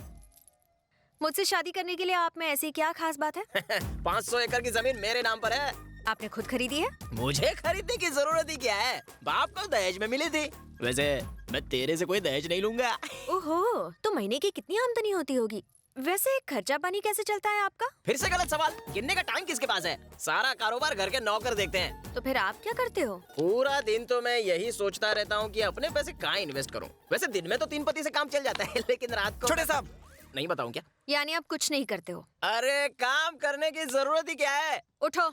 मुझसे शादी करने के लिए आप में ऐसी क्या खास बात है? 500 एकड़ की जमीन मेरे नाम पर है। आपने खुद खरीदी है? मुझे खरीदने की जरूरत ही क्या है? बाप को दहेज में मिली थी। वैसे मैं तेरे से कोई दहेज नहीं लूंगा। ओहो, तो महीने की कितनी आमदनी होती होगी? वैसे खर्चा पानी कैसे चलता है आपका? फिर से गलत सवाल। गिनने का टाइम किसके पास है? सारा कारोबार घर के नौकर देखते हैं। तो फिर आप क्या करते हो? पूरा दिन तो मैं यही सोचता रहता हूँ कि अपने पैसे कहाँ इन्वेस्ट करूँ। वैसे दिन में तो 3 पति से काम चल जाता है, लेकिन रात को। छोटे साहब, नहीं बताऊं क्या? यानी आप कुछ नहीं करते हो? अरे काम करने की जरूरत ही क्या है? उठो।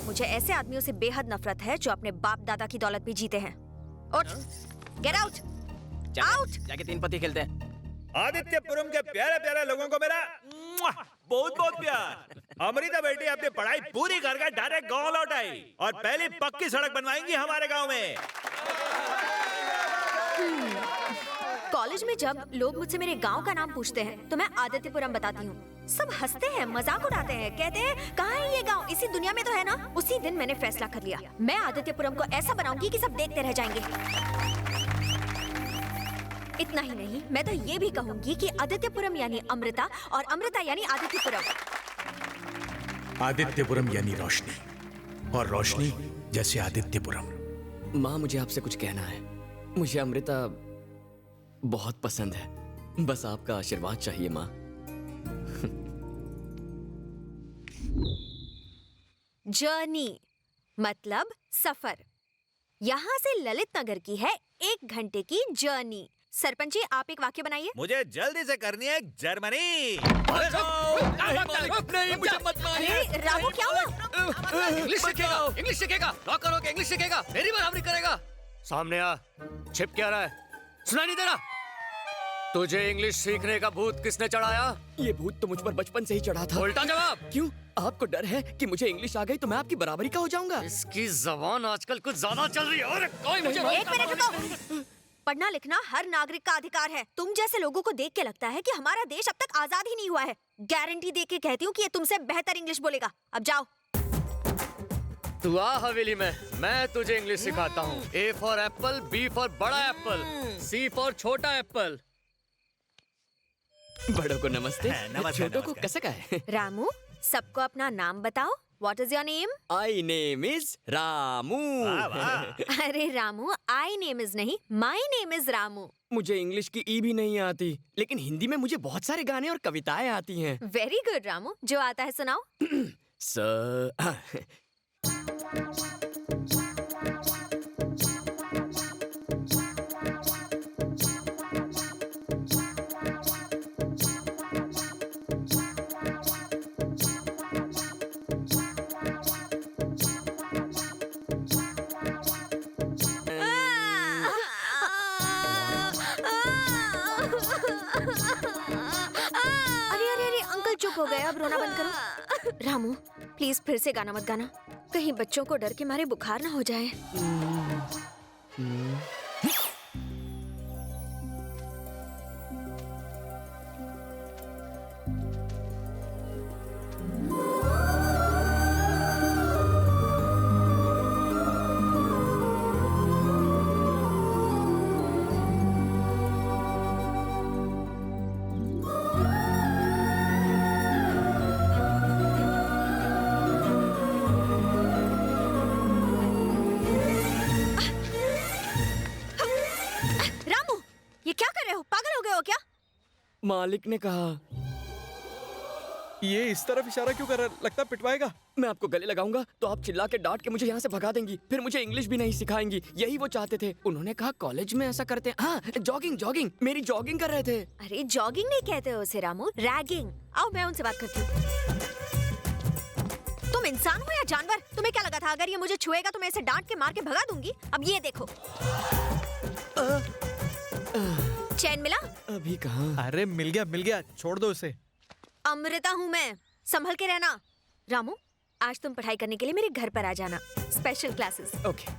मुझे ऐसे आदमियों से बेहद नफरत है जो अपने बाप दादा की दौलत पे जीते हैं। उठ, गेट आउट, आउट। जाके 3 पत्ती खेलते हैं। आदित्यपुरम के प्यारे प्यारे लोगों को मेरा बहुत बहुत प्यार। अमृता बेटी अपनी पढ़ाई पूरी करके डायरेक्ट गांव लौट आई और पहली पक्की सड़क बनवाएंगी हमारे गांव में। कॉलेज में जब लोग मुझसे मेरे गांव का नाम पूछते हैं तो मैं आदित्यपुरम बताती हूँ। सब हंसते हैं, मजाक उड़ाते हैं, कहते हैं कहाँ है ये गांव, इसी दुनिया में तो है ना। उसी दिन मैंने फैसला कर लिया, मैं आदित्यपुरम को ऐसा बनाऊंगी कि सब देखते रह जाएंगे। इतना ही नहीं, मैं तो ये भी कहूंगी कि आदित्यपुरम यानी अमृता और अमृता यानी आदित्यपुरम। आदित्यपुरम यानी रोशनी और रोशनी जैसे आदित्यपुरम। माँ, मुझे आपसे कुछ कहना है। मुझे अमृता बहुत पसंद है, बस आपका आशीर्वाद चाहिए माँ। जर्नी मतलब सफर। यहाँ से ललित नगर की है 1 घंटे की जर्नी। सरपंच जी, आप एक वाक्य बनाइए। मुझे जल्दी से करनी है जर्मनी। नहीं, मुझे मत मारिए। रामू, क्या हुआ? इंग्लिश सीखेगा, इंग्लिश सीखेगा, नौकर होके इंग्लिश सीखेगा, मेरी बराबरी करेगा। सामने आ, छिप क्या रहा है? सुनाई नहीं दे रहा? तुझे इंग्लिश सीखने का भूत किसने चढ़ाया? ये भूत तो मुझ पर बचपन से ही चढ़ा था। उल्टा जवाब। क्यों? आपको डर है कि मुझे इंग्लिश आ गई तो मैं आपकी बराबरी का हो जाऊंगा? इसकी जबान आजकल कुछ ज्यादा चल रही है। और कोई मुझे एक मिनट रुको। पढ़ना लिखना हर नागरिक का अधिकार है। तुम जैसे लोगों को देख के लगता है कि हमारा देश अब तक आजाद ही नहीं हुआ है। गारंटी दे के कहती हूँ कि ये तुमसे बेहतर इंग्लिश बोलेगा। अब जाओ। तू आ हवेली में, मैं तुझे इंग्लिश सिखाता हूँ। A for Apple, B for बड़ा एप्पल, C फॉर छोटा एप्पल। बड़ों को नमस्ते, छोटों को कसका है। रामू, सबको अपना नाम बताओ। What is your name? I name is Ramu. अरे रामू, I name is नहीं, my name is रामू। मुझे इंग्लिश की ई भी नहीं आती, लेकिन हिंदी में मुझे बहुत सारे गाने और कविताएं आती हैं। Very good रामू, जो आता है सुनाओ। चुप हो गए, अब रोना बंद करो। रामू, प्लीज फिर से गाना मत गाना, कहीं बच्चों को डर के मारे बुखार ना हो जाए। मालिक ने कहा। ये इस तरफ इशारा क्यों कर रहा है? लगता पिटवाएगा। मैं आपको गले लगाऊंगा तो आप चिल्ला के डांट के मुझे यहाँ से भगा देंगी, फिर मुझे इंग्लिश भी नहीं सिखाएंगी। यही वो चाहते थे। उन्होंने कहा कॉलेज में ऐसा करते हैं। हाँ, जॉगिंग जॉगिंग, मेरी जॉगिंग कर रहे थे। अरे जॉगिंग नहीं कहते हो उसे रामू, रैगिंग। आओ मैं उनसे बात करती हूँ। तुम इंसान हो या जानवर? तुम्हें क्या लगा था अगर ये मुझे छुएगा तो मैं इसे डांट के मार के भगा दूंगी? अब ये देखो। चैन मिला? अभी कहाँ? अरे मिल गया, छोड़ दो उसे। अमृता हूँ मैं, संभल के रहना। रामू, आज तुम पढ़ाई करने के लिए मेरे घर पर आ जाना, स्पेशल क्लासेस। ओके।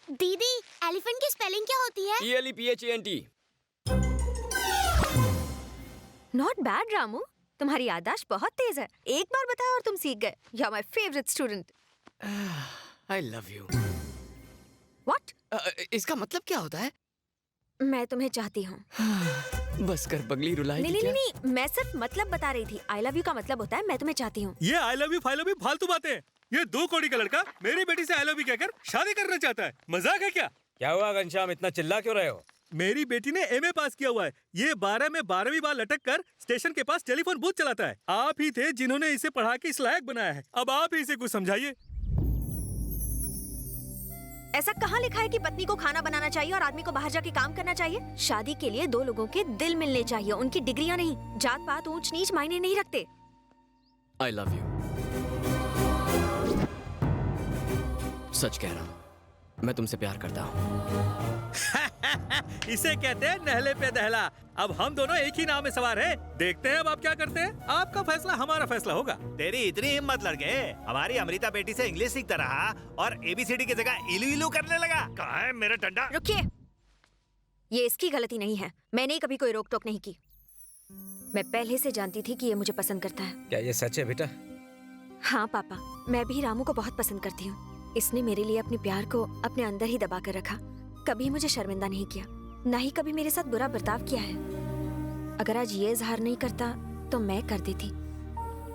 दीदी, एलिफेंट की स्पेलिंग क्या होती है? ELEPHANT। नॉट बैड रामू, तुम्हारी याददाश्त बहुत तेज है। एक बार बताया और तुम सीख गए। You are my favourite student. I love you। What? इसका मतलब क्या होता है? मैं तुम्हें चाहती हूँ। बस कर पगली रुलाई। नहीं, मैं सिर्फ मतलब बता रही थी। I love you का मतलब होता है मैं तुम्हें चाहती हूँ। ये I love you फालतू बातें। ये 2 कौड़ी का लड़का मेरी बेटी से I love you कहकर शादी करना चाहता है। मजाक है क्या? क्या हुआ घनश्याम, इतना चिल्ला क्यों रहे हो? मेरी बेटी ने MA पास किया हुआ है। ये 12 में 12वीं बार लटक कर स्टेशन के पास टेलीफोन बूथ चलाता है। आप ही थे जिन्होंने इसे पढ़ा के इस लायक बनाया है। अब आप ही इसे कुछ समझाइए। ऐसा कहाँ लिखा है कि पत्नी को खाना बनाना चाहिए और आदमी को बाहर जाके काम करना चाहिए? शादी के लिए दो लोगों के दिल मिलने चाहिए, उनकी डिग्रियां नहीं। जात पात ऊंच नीच मायने नहीं रखते। I love you. सच कह रहा हूँ, मैं तुमसे प्यार करता हूँ। इसे कहते हैं नहले पे दहला। अब हम दोनों एक ही नाव में सवार हैं। देखते हैं अब आप क्या करते हैं। आपका फैसला हमारा फैसला होगा। तेरी इतनी हिम्मत लड़के, हमारी अमृता बेटी से इंग्लिश सीखता रहा और ABCD की जगह इलू इलू करने लगा। कहाँ है मेरा डंडा? रुकिए, ये इसकी गलती नहीं है। मैंने कभी कोई रोक टोक नहीं की। मैं पहले से जानती थी कि ये मुझे पसंद करता है। क्या ये सच है बेटा? हाँ पापा, मैं भी रामू को बहुत पसंद करती हूँ। इसने मेरे लिए अपने प्यार को अपने अंदर ही दबा कर रखा, कभी मुझे शर्मिंदा नहीं किया, ना ही कभी मेरे साथ बुरा बर्ताव किया है। अगर आज ये इजहार नहीं करता तो मैं कर देती।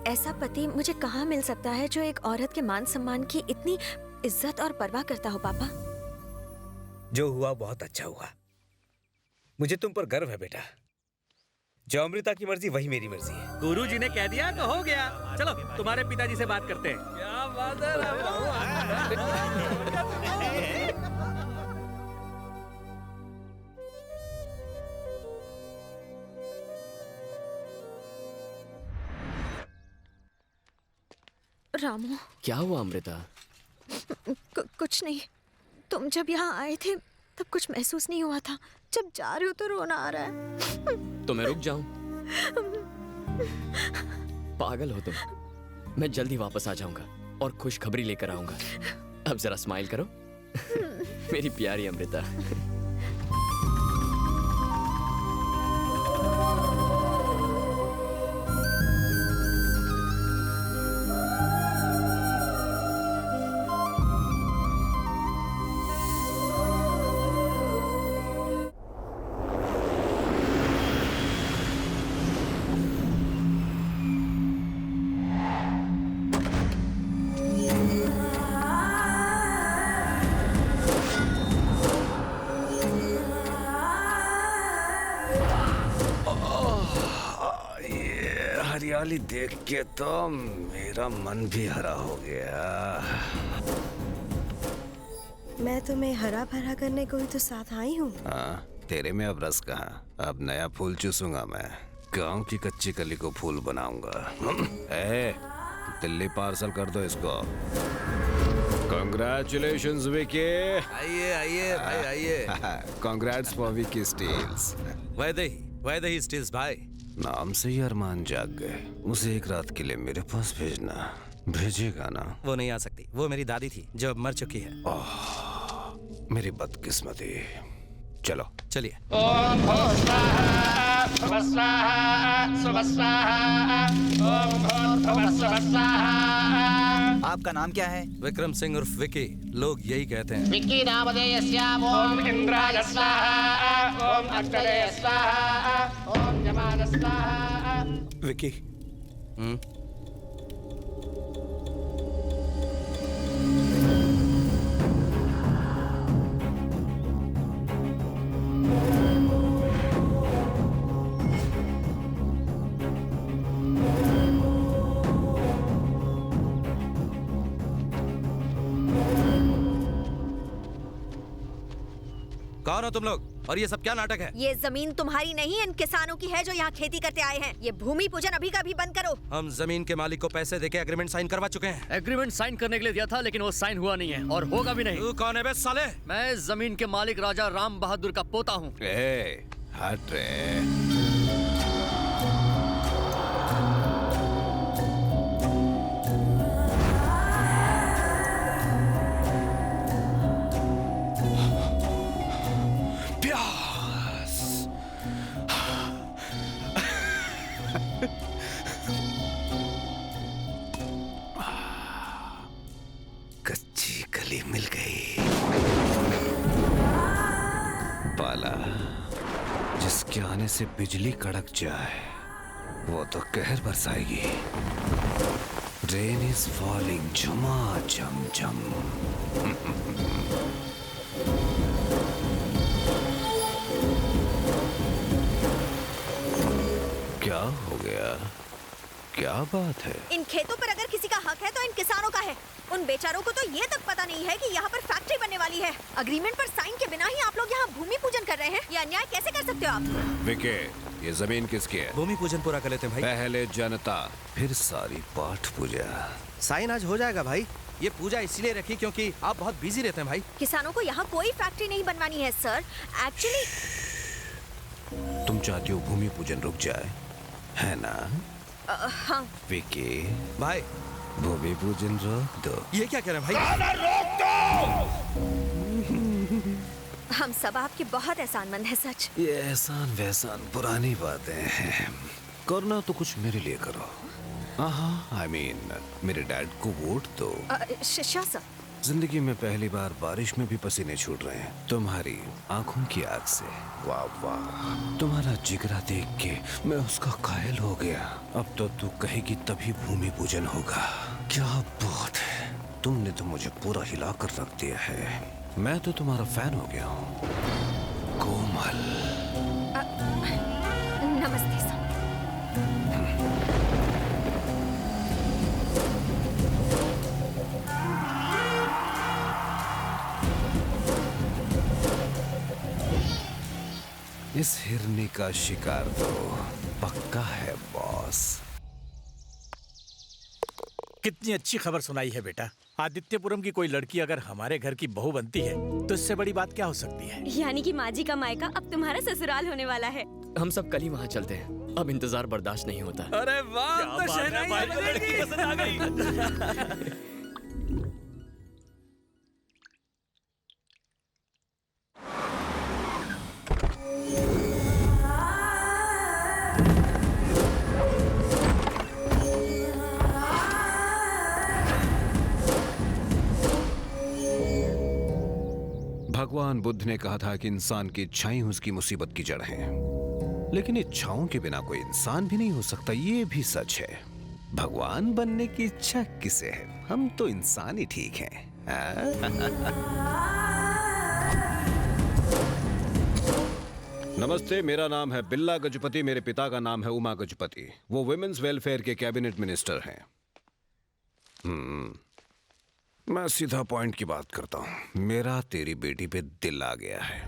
ऐसा पति मुझे कहाँ मिल सकता है जो एक औरत के मान सम्मान की इतनी इज्जत और परवाह करता हो। पापा, जो हुआ बहुत अच्छा हुआ। मुझे तुम पर गर्व है बेटा। जो अमृता की मर्जी वही मेरी मर्जी है। गुरुजी ने कह दिया तो हो गया। चलो तुम्हारे पिताजी से बात करते हैं। क्या बात है। रामू, क्या हुआ अमृता? कुछ नहीं। तुम जब यहाँ आए थे तब कुछ महसूस नहीं हुआ था। जब जा रहे हो तो रोना आ रहा है। तो मैं रुक जाऊं? पागल हो तुम। मैं जल्दी वापस आ जाऊंगा और खुशखबरी लेकर आऊंगा। अब जरा स्माइल करो। मेरी प्यारी अमृता। हरियाली देख के तो मेरा मन भी हरा हो गया। मैं तुम्हें हरा भरा करने को ही तो साथ आई हूँ। हाँ, तेरे में अब रस कहाँ? अब नया फूल चूसूंगा मैं। गांव की कच्ची कली को फूल बनाऊंगा। ए, दिल्ली पार्सल कर दो इसको। Congratulations, विकी। आइए आइए भाई आइए। Congrats for Vicky Steels. Vaidehi Steels भाई। नाम से ही अरमान जाग गए। उसे एक रात के लिए मेरे पास भेजना। भेजेगा ना? वो नहीं आ सकती। वो मेरी दादी थी जो अब मर चुकी है। मेरी बदकिस्मती। चलो चलिए। ओम भूः स्वाहा भुवः स्वाहा सुवः स्वाहा ओम भूर्भुवः स्वः स्वाहा। आपका नाम क्या है? विक्रम सिंह उर्फ विकी। लोग यही कहते हैं। विकी नामधेयस्य ओम इंद्राय स्वाहा ओम अग्नये स्वाहा ओम यमाय स्वाहा। विकी। कौन हो तुम लोग और ये सब क्या नाटक है? ये जमीन तुम्हारी नहीं, इन किसानों की है जो यहाँ खेती करते आए हैं। ये भूमि पूजन अभी का अभी बंद करो। हम जमीन के मालिक को पैसे देके एग्रीमेंट साइन करवा चुके हैं। एग्रीमेंट साइन करने के लिए दिया था लेकिन वो साइन हुआ नहीं है और होगा भी नहीं। तू कौन है बे साले? मैं जमीन के मालिक राजा राम बहादुर का पोता हूँ। हट रे। कच्ची कली मिल गई। पाला, जिसके आने से बिजली कड़क जाए वो तो कहर बरसाएगी। रेन इज फॉलिंग झमाझम झम। क्या हो गया? क्या बात है? इन खेतों पर अगर किसी का हक है तो इन किसानों का है। उन बेचारों को तो ये तक पता नहीं है कि यहाँ पर फैक्ट्री फैक्ट्री बनने वाली है। अग्रीमेंट पर साइन के बिना ही आप लोग यहाँ भूमि पूजन कर रहे हैं। ये अन्याय कैसे कर सकते हो आप? विके, ये जमीन किसकी है? भूमि पूजन पूरा कर लेते हैं भाई। पहले जनता, फिर सारी पाठ पूजा। साइन आज हो जाएगा भाई। ये पूजा इसलिए रखी क्योंकि आप बहुत बिजी रहते हैं भाई। किसानों को यहाँ कोई फैक्ट्री नहीं बनवानी है सर। एक्चुअली तुम चाहती हो भूमि पूजन रुक जाए, है ना? हाँ। विके भाई, भूमि पूजन रोक दो। ये क्या कह रहे हैं भाई? रोक दो! हम सब आपके बहुत एहसानमंद हैं सच। ये एहसान वहसान पुरानी बातें हैं। करना तो कुछ मेरे लिए करो। हाँ, I mean, मेरे डैड को वोट दो। शाह सर। जिंदगी में पहली बार बारिश में भी पसीने छूट रहे हैं तुम्हारी आंखों की आग से। वाह वाह, तुम्हारा जिगरा देख के मैं उसका कायल हो गया। अब तो तू कहेगी तभी भूमि पूजन होगा। क्या बात है, तुमने तो मुझे पूरा हिला कर रख दिया है। मैं तो तुम्हारा फैन हो गया हूँ कोमल। नमस्ते सर। इस हिरनी का शिकार तो पक्का है बॉस। कितनी अच्छी खबर सुनाई है बेटा। आदित्यपुरम की कोई लड़की अगर हमारे घर की बहू बनती है तो इससे बड़ी बात क्या हो सकती है। यानी कि माँ जी का मायका अब तुम्हारा ससुराल होने वाला है। हम सब कल ही वहाँ चलते हैं, अब इंतजार बर्दाश्त नहीं होता। अरे वाह, तो शहनाई बजेगी। पसंद आ गई। भगवान बुद्ध ने कहा था कि इंसान की इच्छाएं उसकी मुसीबत की जड़ हैं। लेकिन इच्छाओं के बिना कोई इंसान भी नहीं हो सकता, ये भी सच है। भगवान बनने की इच्छा किसे है? हम तो इंसान ही ठीक हैं। नमस्ते, मेरा नाम है बिल्ला गजपति। मेरे पिता का नाम है उमा गजपति। वो वुमेन्स वेलफेयर के कैबिनेट मिनिस्टर हैं। मैं सीधा पॉइंट की बात करता हूँ। मेरा तेरी बेटी पे दिल आ गया है।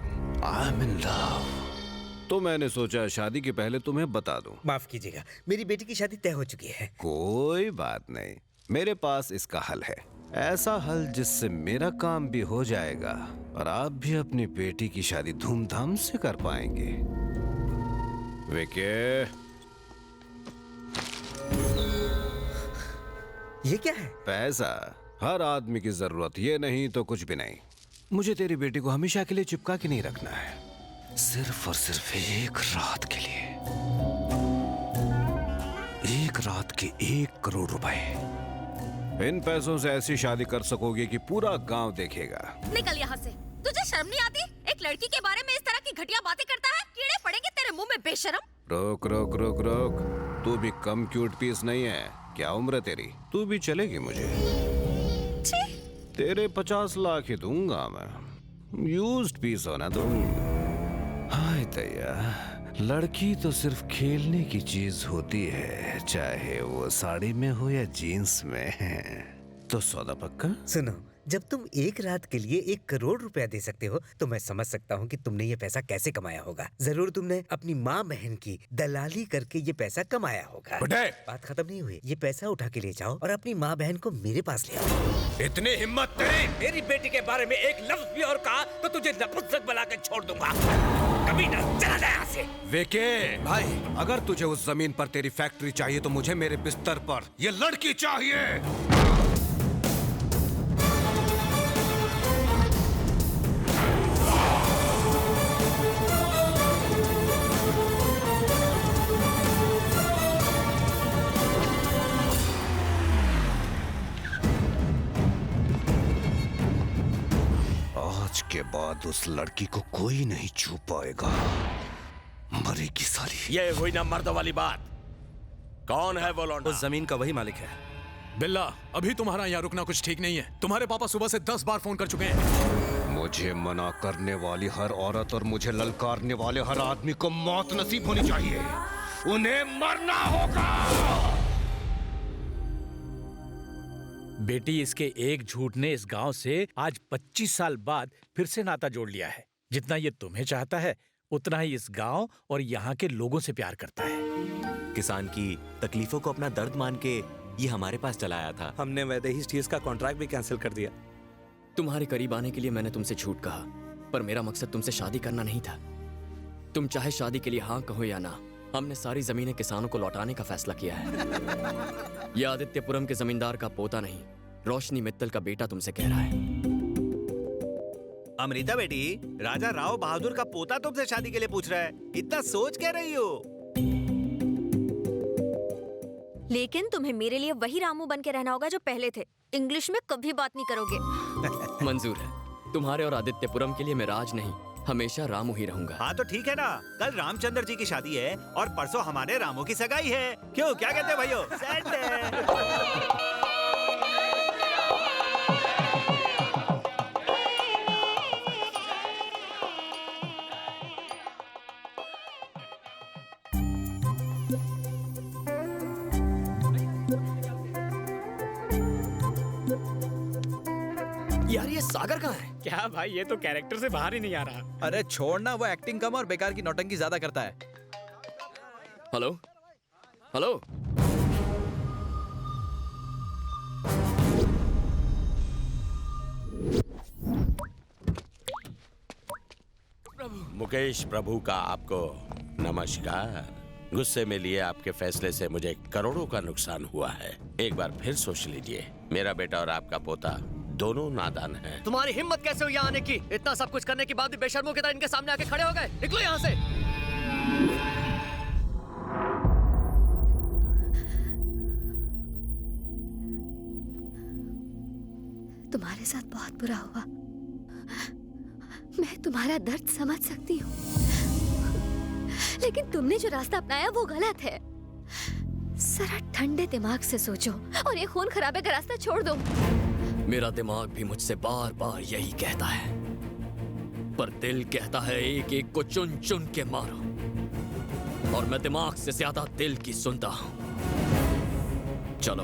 I am in love. तो मैंने सोचा शादी के पहले तुम्हें बता दूं। माफ कीजिएगा, मेरी बेटी की शादी तय हो चुकी है। कोई बात नहीं, मेरे पास इसका हल है। ऐसा हल जिससे मेरा काम भी हो जाएगा और आप भी अपनी बेटी की शादी धूमधाम से कर पाएंगे। विके, ये क्या है? पैसा हर आदमी की जरूरत, ये नहीं तो कुछ भी नहीं। मुझे तेरी बेटी को हमेशा के लिए चिपका के नहीं रखना है, सिर्फ और सिर्फ एक रात के लिए। एक रात के 1 करोड़ रुपए। इन पैसों से ऐसी शादी कर सकोगे कि पूरा गांव देखेगा। निकल यहाँ से। तुझे शर्म नहीं आती? एक लड़की के बारे में इस तरह की घटिया बातें करता है। कीड़े पड़ेंगे तेरे मुंह में बेशरम। रोक रोक रोक रोक, तू भी कम क्यूट पीस नहीं है। क्या उम्र है तेरी? तू भी चलेगी मुझे? तेरे 50 लाख ही दूंगा मैं। यूज्ड पीस होना तुम। हाय दया, लड़की तो सिर्फ खेलने की चीज होती है, चाहे वो साड़ी में हो या जीन्स में। तो सौदा पक्का? सुनो, जब तुम एक रात के लिए 1 करोड़ रुपया दे सकते हो तो मैं समझ सकता हूँ कि तुमने ये पैसा कैसे कमाया होगा। जरूर तुमने अपनी माँ बहन की दलाली करके ये पैसा कमाया होगा। बात खत्म नहीं हुई। ये पैसा उठा के ले जाओ और अपनी माँ बहन को मेरे पास ले आओ। इतनी हिम्मत तेरी? मेरी बेटी के बारे में एक लफ्ज भी और कहा तो तुझे नपुंसक बना के छोड़ दूंगा। कभी ना, चला जा यहाँ से। विके भाई, अगर तुझे उस जमीन पर तेरी फैक्ट्री चाहिए तो मुझे मेरे बिस्तर पर ये लड़की चाहिए। आज के बाद उस लड़की को कोई नहीं छू पाएगा। मरेगी साली। ये हुई ना मर्द वाली बात। कौन है वो लौंडा? उस जमीन का वही मालिक है। बिल्ला, अभी तुम्हारा यहाँ रुकना कुछ ठीक नहीं है। तुम्हारे पापा सुबह से 10 बार फोन कर चुके हैं। मुझे मना करने वाली हर औरत और मुझे ललकारने वाले हर आदमी को मौत नसीब होनी चाहिए। उन्हें मरना होगा। बेटी, इसके एक झूठ ने इस गांव से आज 25 साल बाद फिर से नाता जोड़ लिया है। जितना ये तुम्हें चाहता है उतना ही इस गांव और यहाँ के लोगों से प्यार करता है। किसान की तकलीफों को अपना दर्द मान के ये हमारे पास चला आया था। हमने वैदेही स्टील्स का कॉन्ट्रैक्ट भी कैंसिल कर दिया। तुम्हारे करीब आने के लिए मैंने तुमसे झूठ कहा, पर मेरा मकसद तुमसे शादी करना नहीं था। तुम चाहे शादी के लिए हाँ कहो या ना, हमने सारी जमीनें किसानों को लौटाने का फैसला किया है। यह आदित्यपुरम के जमींदार का पोता नहीं, रोशनी मित्तल का बेटा तुमसे कह रहा है। अमृता बेटी, राजा राव बहादुर का पोता तुमसे शादी के लिए पूछ रहा है। इतना सोच क्या रही हो? लेकिन तुम्हें मेरे लिए वही रामू बन के रहना होगा जो पहले थे। इंग्लिश में कभी बात नहीं करोगे। मंजूर है। तुम्हारे और आदित्यपुरम के लिए मैं राज नहीं, हमेशा रामू ही रहूंगा। हाँ तो ठीक है ना, कल रामचंद्र जी की शादी है और परसों हमारे रामू की सगाई है। क्यों, क्या कहते हैं भाइयों? सेट है। यार ये सागर कहाँ है? क्या भाई, ये तो कैरेक्टर से बाहर ही नहीं आ रहा। अरे छोड़ना, वो एक्टिंग कम और बेकार की नौटंकी ज्यादा करता है। हेलो हेलो, मुकेश प्रभु का आपको नमस्कार। गुस्से में लिए आपके फैसले से मुझे करोड़ों का नुकसान हुआ है। एक बार फिर सोच लीजिए, मेरा बेटा और आपका पोता दोनों नादान हैं। तुम्हारी हिम्मत कैसे हुई यहाँ आने की? इतना सब कुछ करने के बाद भी बेशर्मों की तरह इनके सामने आके खड़े हो गए। निकलो यहाँ से। तुम्हारे साथ बहुत बुरा हुआ, मैं तुम्हारा दर्द समझ सकती हूँ, लेकिन तुमने जो रास्ता अपनाया वो गलत है। जरा ठंडे दिमाग से सोचो और ये खून खराबे का रास्ता छोड़ दो। मेरा दिमाग भी मुझसे बार बार यही कहता है, पर दिल कहता है एक एक को चुन चुन के मारो, और मैं दिमाग से ज्यादा दिल की सुनता हूँ। चलो।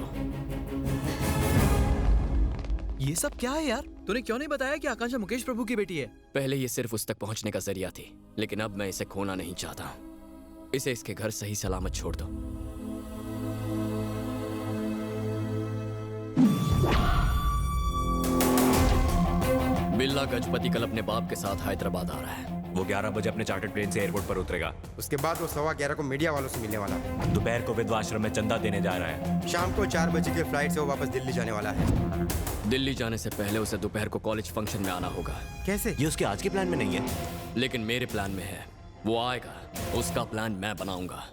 ये सब क्या है यार? तूने क्यों नहीं बताया कि आकांक्षा मुकेश प्रभु की बेटी है? पहले ये सिर्फ उस तक पहुंचने का जरिया थी, लेकिन अब मैं इसे खोना नहीं चाहता। इसे इसके घर सही सलामत छोड़ दो। बिल्ला गजपति कल अपने बाप के साथ हैदराबाद आ रहा है। वो 11 बजे अपने चार्टर्ड प्लेन से एयरपोर्ट पर उतरेगा। उसके बाद वो 11:15 को मीडिया वालों से मिलने वाला है। दोपहर को विधवा आश्रम में चंदा देने जा रहा है। शाम को 4 बजे के फ्लाइट से वो वापस दिल्ली जाने वाला है। दिल्ली जाने से पहले उसे दोपहर को कॉलेज फंक्शन में आना होगा। कैसे? ये उसके आज के प्लान में नहीं है, लेकिन मेरे प्लान में है। वो आएगा, उसका प्लान मैं बनाऊंगा।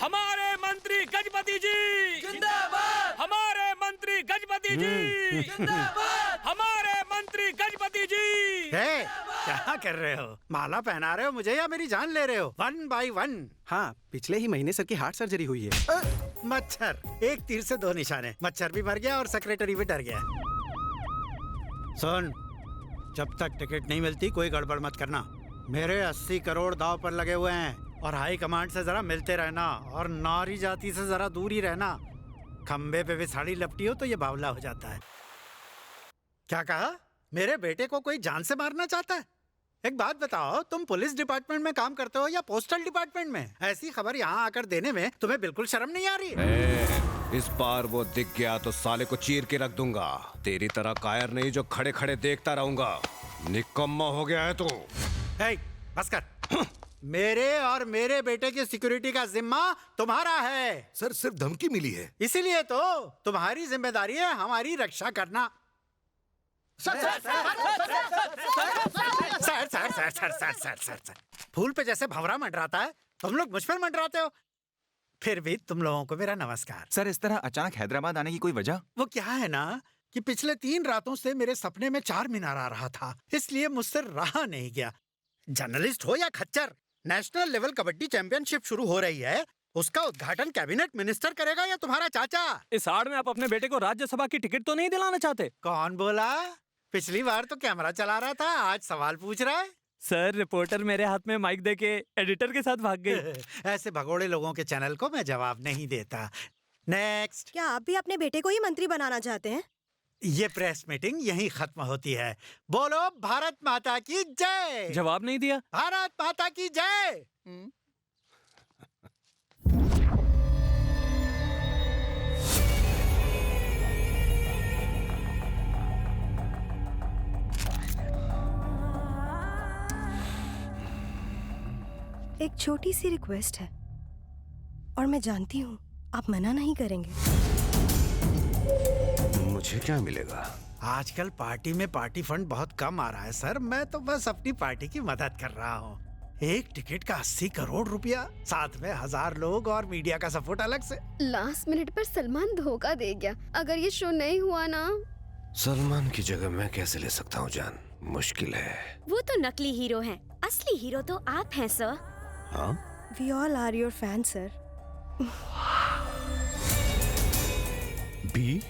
हमारे मंत्री गजपति जी जिंदाबाद। हमारे मंत्री गजपति जी जिंदाबाद। हमारे मंत्री गजपति जी। क्या कर रहे हो? माला पहना रहे हो मुझे या मेरी जान ले रहे हो? 1 by 1। हाँ, पिछले ही महीने सर की हार्ट सर्जरी हुई है। मच्छर, एक तीर से 2 निशाने। मच्छर भी मर गया और सेक्रेटरी भी डर गया। सुन, जब तक टिकट नहीं मिलती कोई गड़बड़ मत करना। मेरे 80 करोड़ दाव पर लगे हुए हैं और हाई कमांड से जरा मिलते रहना और नारी जाति से जरा दूर ही रहना। खंबे पे भी साड़ी लपटी हो तो ये बावला हो जाता है। क्या कहा? मेरे बेटे को कोई जान से मारना चाहता है? एक बात बताओ, तुम पुलिस डिपार्टमेंट में काम करते हो या पोस्टल डिपार्टमेंट में? ऐसी खबर यहाँ आकर देने में तुम्हें बिल्कुल शर्म नहीं आ रही? इस बार वो दिख गया तो साले को चीर के रख दूंगा। तेरी तरह कायर नहीं जो खड़े खड़े देखता रहूंगा। निकम्मा हो गया है तू। बस कर। मेरे और मेरे बेटे की सिक्योरिटी का जिम्मा तुम्हारा है। सर, सिर्फ धमकी मिली है। इसीलिए तो तुम्हारी जिम्मेदारी है हमारी रक्षा करना। सर, फूल पे जैसे भंवरा मंडराता है, तुम लोग मुझ पर मंडराते हो। फिर भी तुम लोगों को मेरा नमस्कार। सर, इस तरह अचानक हैदराबाद आने की कोई वजह? वो क्या है ना कि पिछले 3 रातों से मेरे सपने में 4 मीनार आ रहा था, इसलिए मुझसे रहा नहीं गया। जर्नलिस्ट हो या खच्चर, नेशनल लेवल कबड्डी चैंपियनशिप शुरू हो रही है। उसका उद्घाटन कैबिनेट मिनिस्टर करेगा या तुम्हारा चाचा? इस आड़ में आप अपने बेटे को राज्यसभा की टिकट तो नहीं दिलाना चाहते? कौन बोला? पिछली बार तो कैमरा चला रहा था, आज सवाल पूछ रहा है। सर रिपोर्टर मेरे हाथ में माइक देके एडिटर के साथ भाग गई। ऐसे भगोड़े लोगों के चैनल को मैं जवाब नहीं देता। नेक्स्ट। क्या आप भी अपने बेटे को ही मंत्री बनाना चाहते हैं? ये प्रेस मीटिंग यहीं खत्म होती है। बोलो भारत माता की जय। जवाब नहीं दिया। भारत माता की जय। एक छोटी सी रिक्वेस्ट है और मैं जानती हूँ आप मना नहीं करेंगे। मुझे क्या मिलेगा? आजकल पार्टी में पार्टी फंड बहुत कम आ रहा है सर। मैं तो बस अपनी पार्टी की मदद कर रहा हूँ। एक टिकट का 80 करोड़ रुपया, साथ में 1000 लोग और मीडिया का सपोर्ट अलग से। लास्ट मिनट पर सलमान धोखा दे गया। अगर ये शो नहीं हुआ ना। सलमान की जगह मैं कैसे ले सकता हूँ जान? मुश्किल है। वो तो नकली हीरो हैं, असली हीरो तो आप हैं सर। हाँ? We all are your fans, sir. B?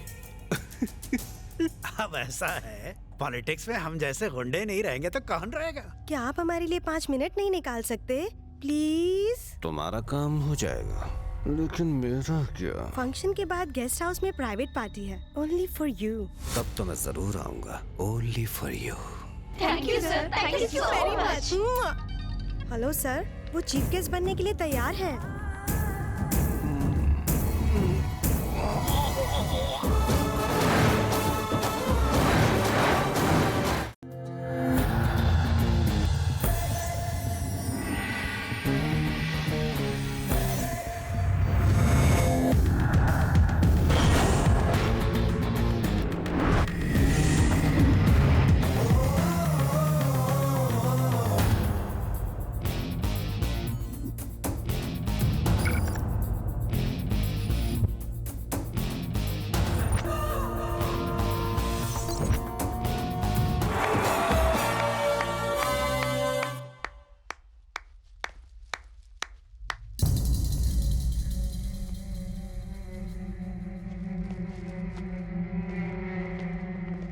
अब ऐसा है, पॉलिटिक्स में हम जैसे गुंडे नहीं रहेंगे तो कौन रहेगा? क्या आप हमारे लिए 5 मिनट नहीं निकाल सकते? प्लीज। तुम्हारा काम हो जाएगा, लेकिन मेरा क्या? फंक्शन के बाद गेस्ट हाउस में प्राइवेट पार्टी है, ओनली फॉर यू। तब तो मैं जरूर आऊंगा, only for you. Thank you sir, thank you very much. Hello sir, वो चीफ गेस्ट बनने के लिए तैयार हैं।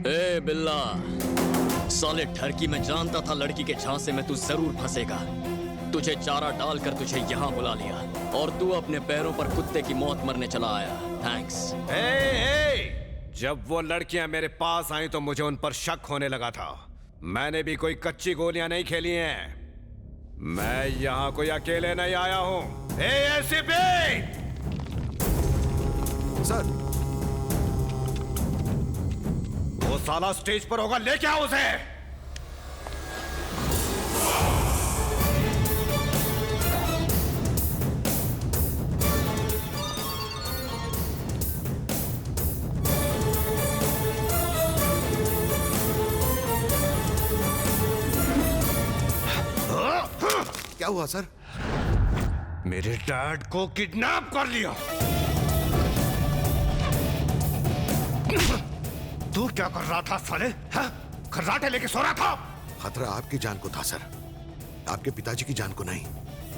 ए बिल्ला, साले ठरकी मैं जानता था लड़की के झांसे में तू जरूर फंसेगा। तुझे चारा डालकर तुझे यहाँ बुला लिया और तू अपने पैरों पर कुत्ते की मौत मरने चला आया। थैंक्स। जब वो लड़कियां मेरे पास आई तो मुझे उन पर शक होने लगा था। मैंने भी कोई कच्ची गोलियां नहीं खेली हैं। मैं यहाँ कोई अकेले नहीं आया हूँ। एसीपी! सर, वो साला स्टेज पर होगा, लेके आओ उसे। क्या हुआ सर? मेरे डैड को किडनैप कर लिया। तू क्या कर रहा था साले? खर्राटे लेके सो रहा था? खतरा आपकी जान को था सर, आपके पिताजी की जान को नहीं।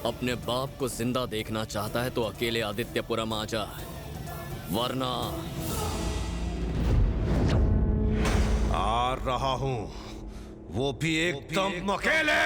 अपने बाप को जिंदा देखना चाहता है तो अकेले आदित्यपुरम आ जा, वरना आ रहा हूं, वो भी एकदम अकेले।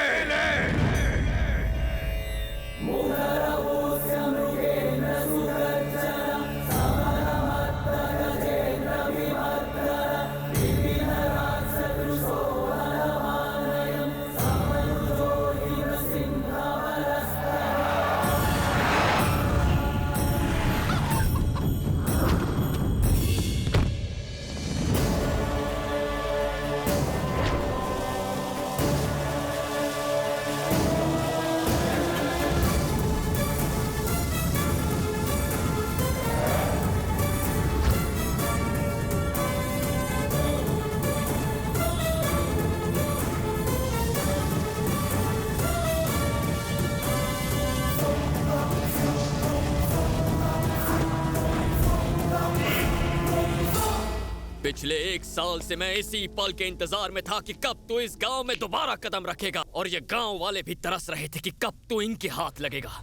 पिछले 1 साल से मैं इसी पल के इंतजार में था कि कब तू इस गांव में दोबारा कदम रखेगा, और ये गांव वाले भी तरस रहे थे कि कब तू इनके हाथ लगेगा।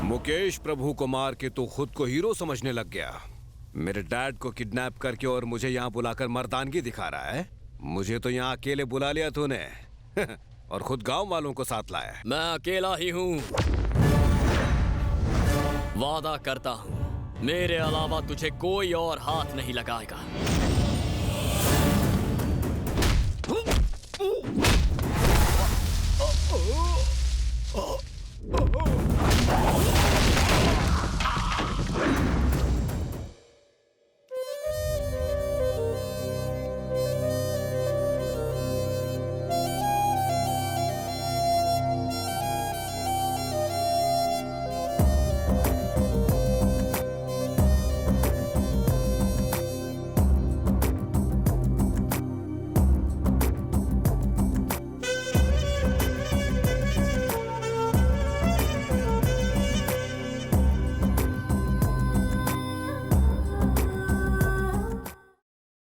मुकेश प्रभु को मार के तू खुद को हीरो समझने लग गया। मेरे डैड को किडनैप करके और मुझे यहाँ बुलाकर मर्दानगी दिखा रहा है। मुझे तो यहाँ अकेले बुला लिया तूने और खुद गांव वालों को साथ लाया। मैं अकेला ही हूँ। वादा करता हूँ मेरे अलावा तुझे कोई और हाथ नहीं लगाएगा। Oh!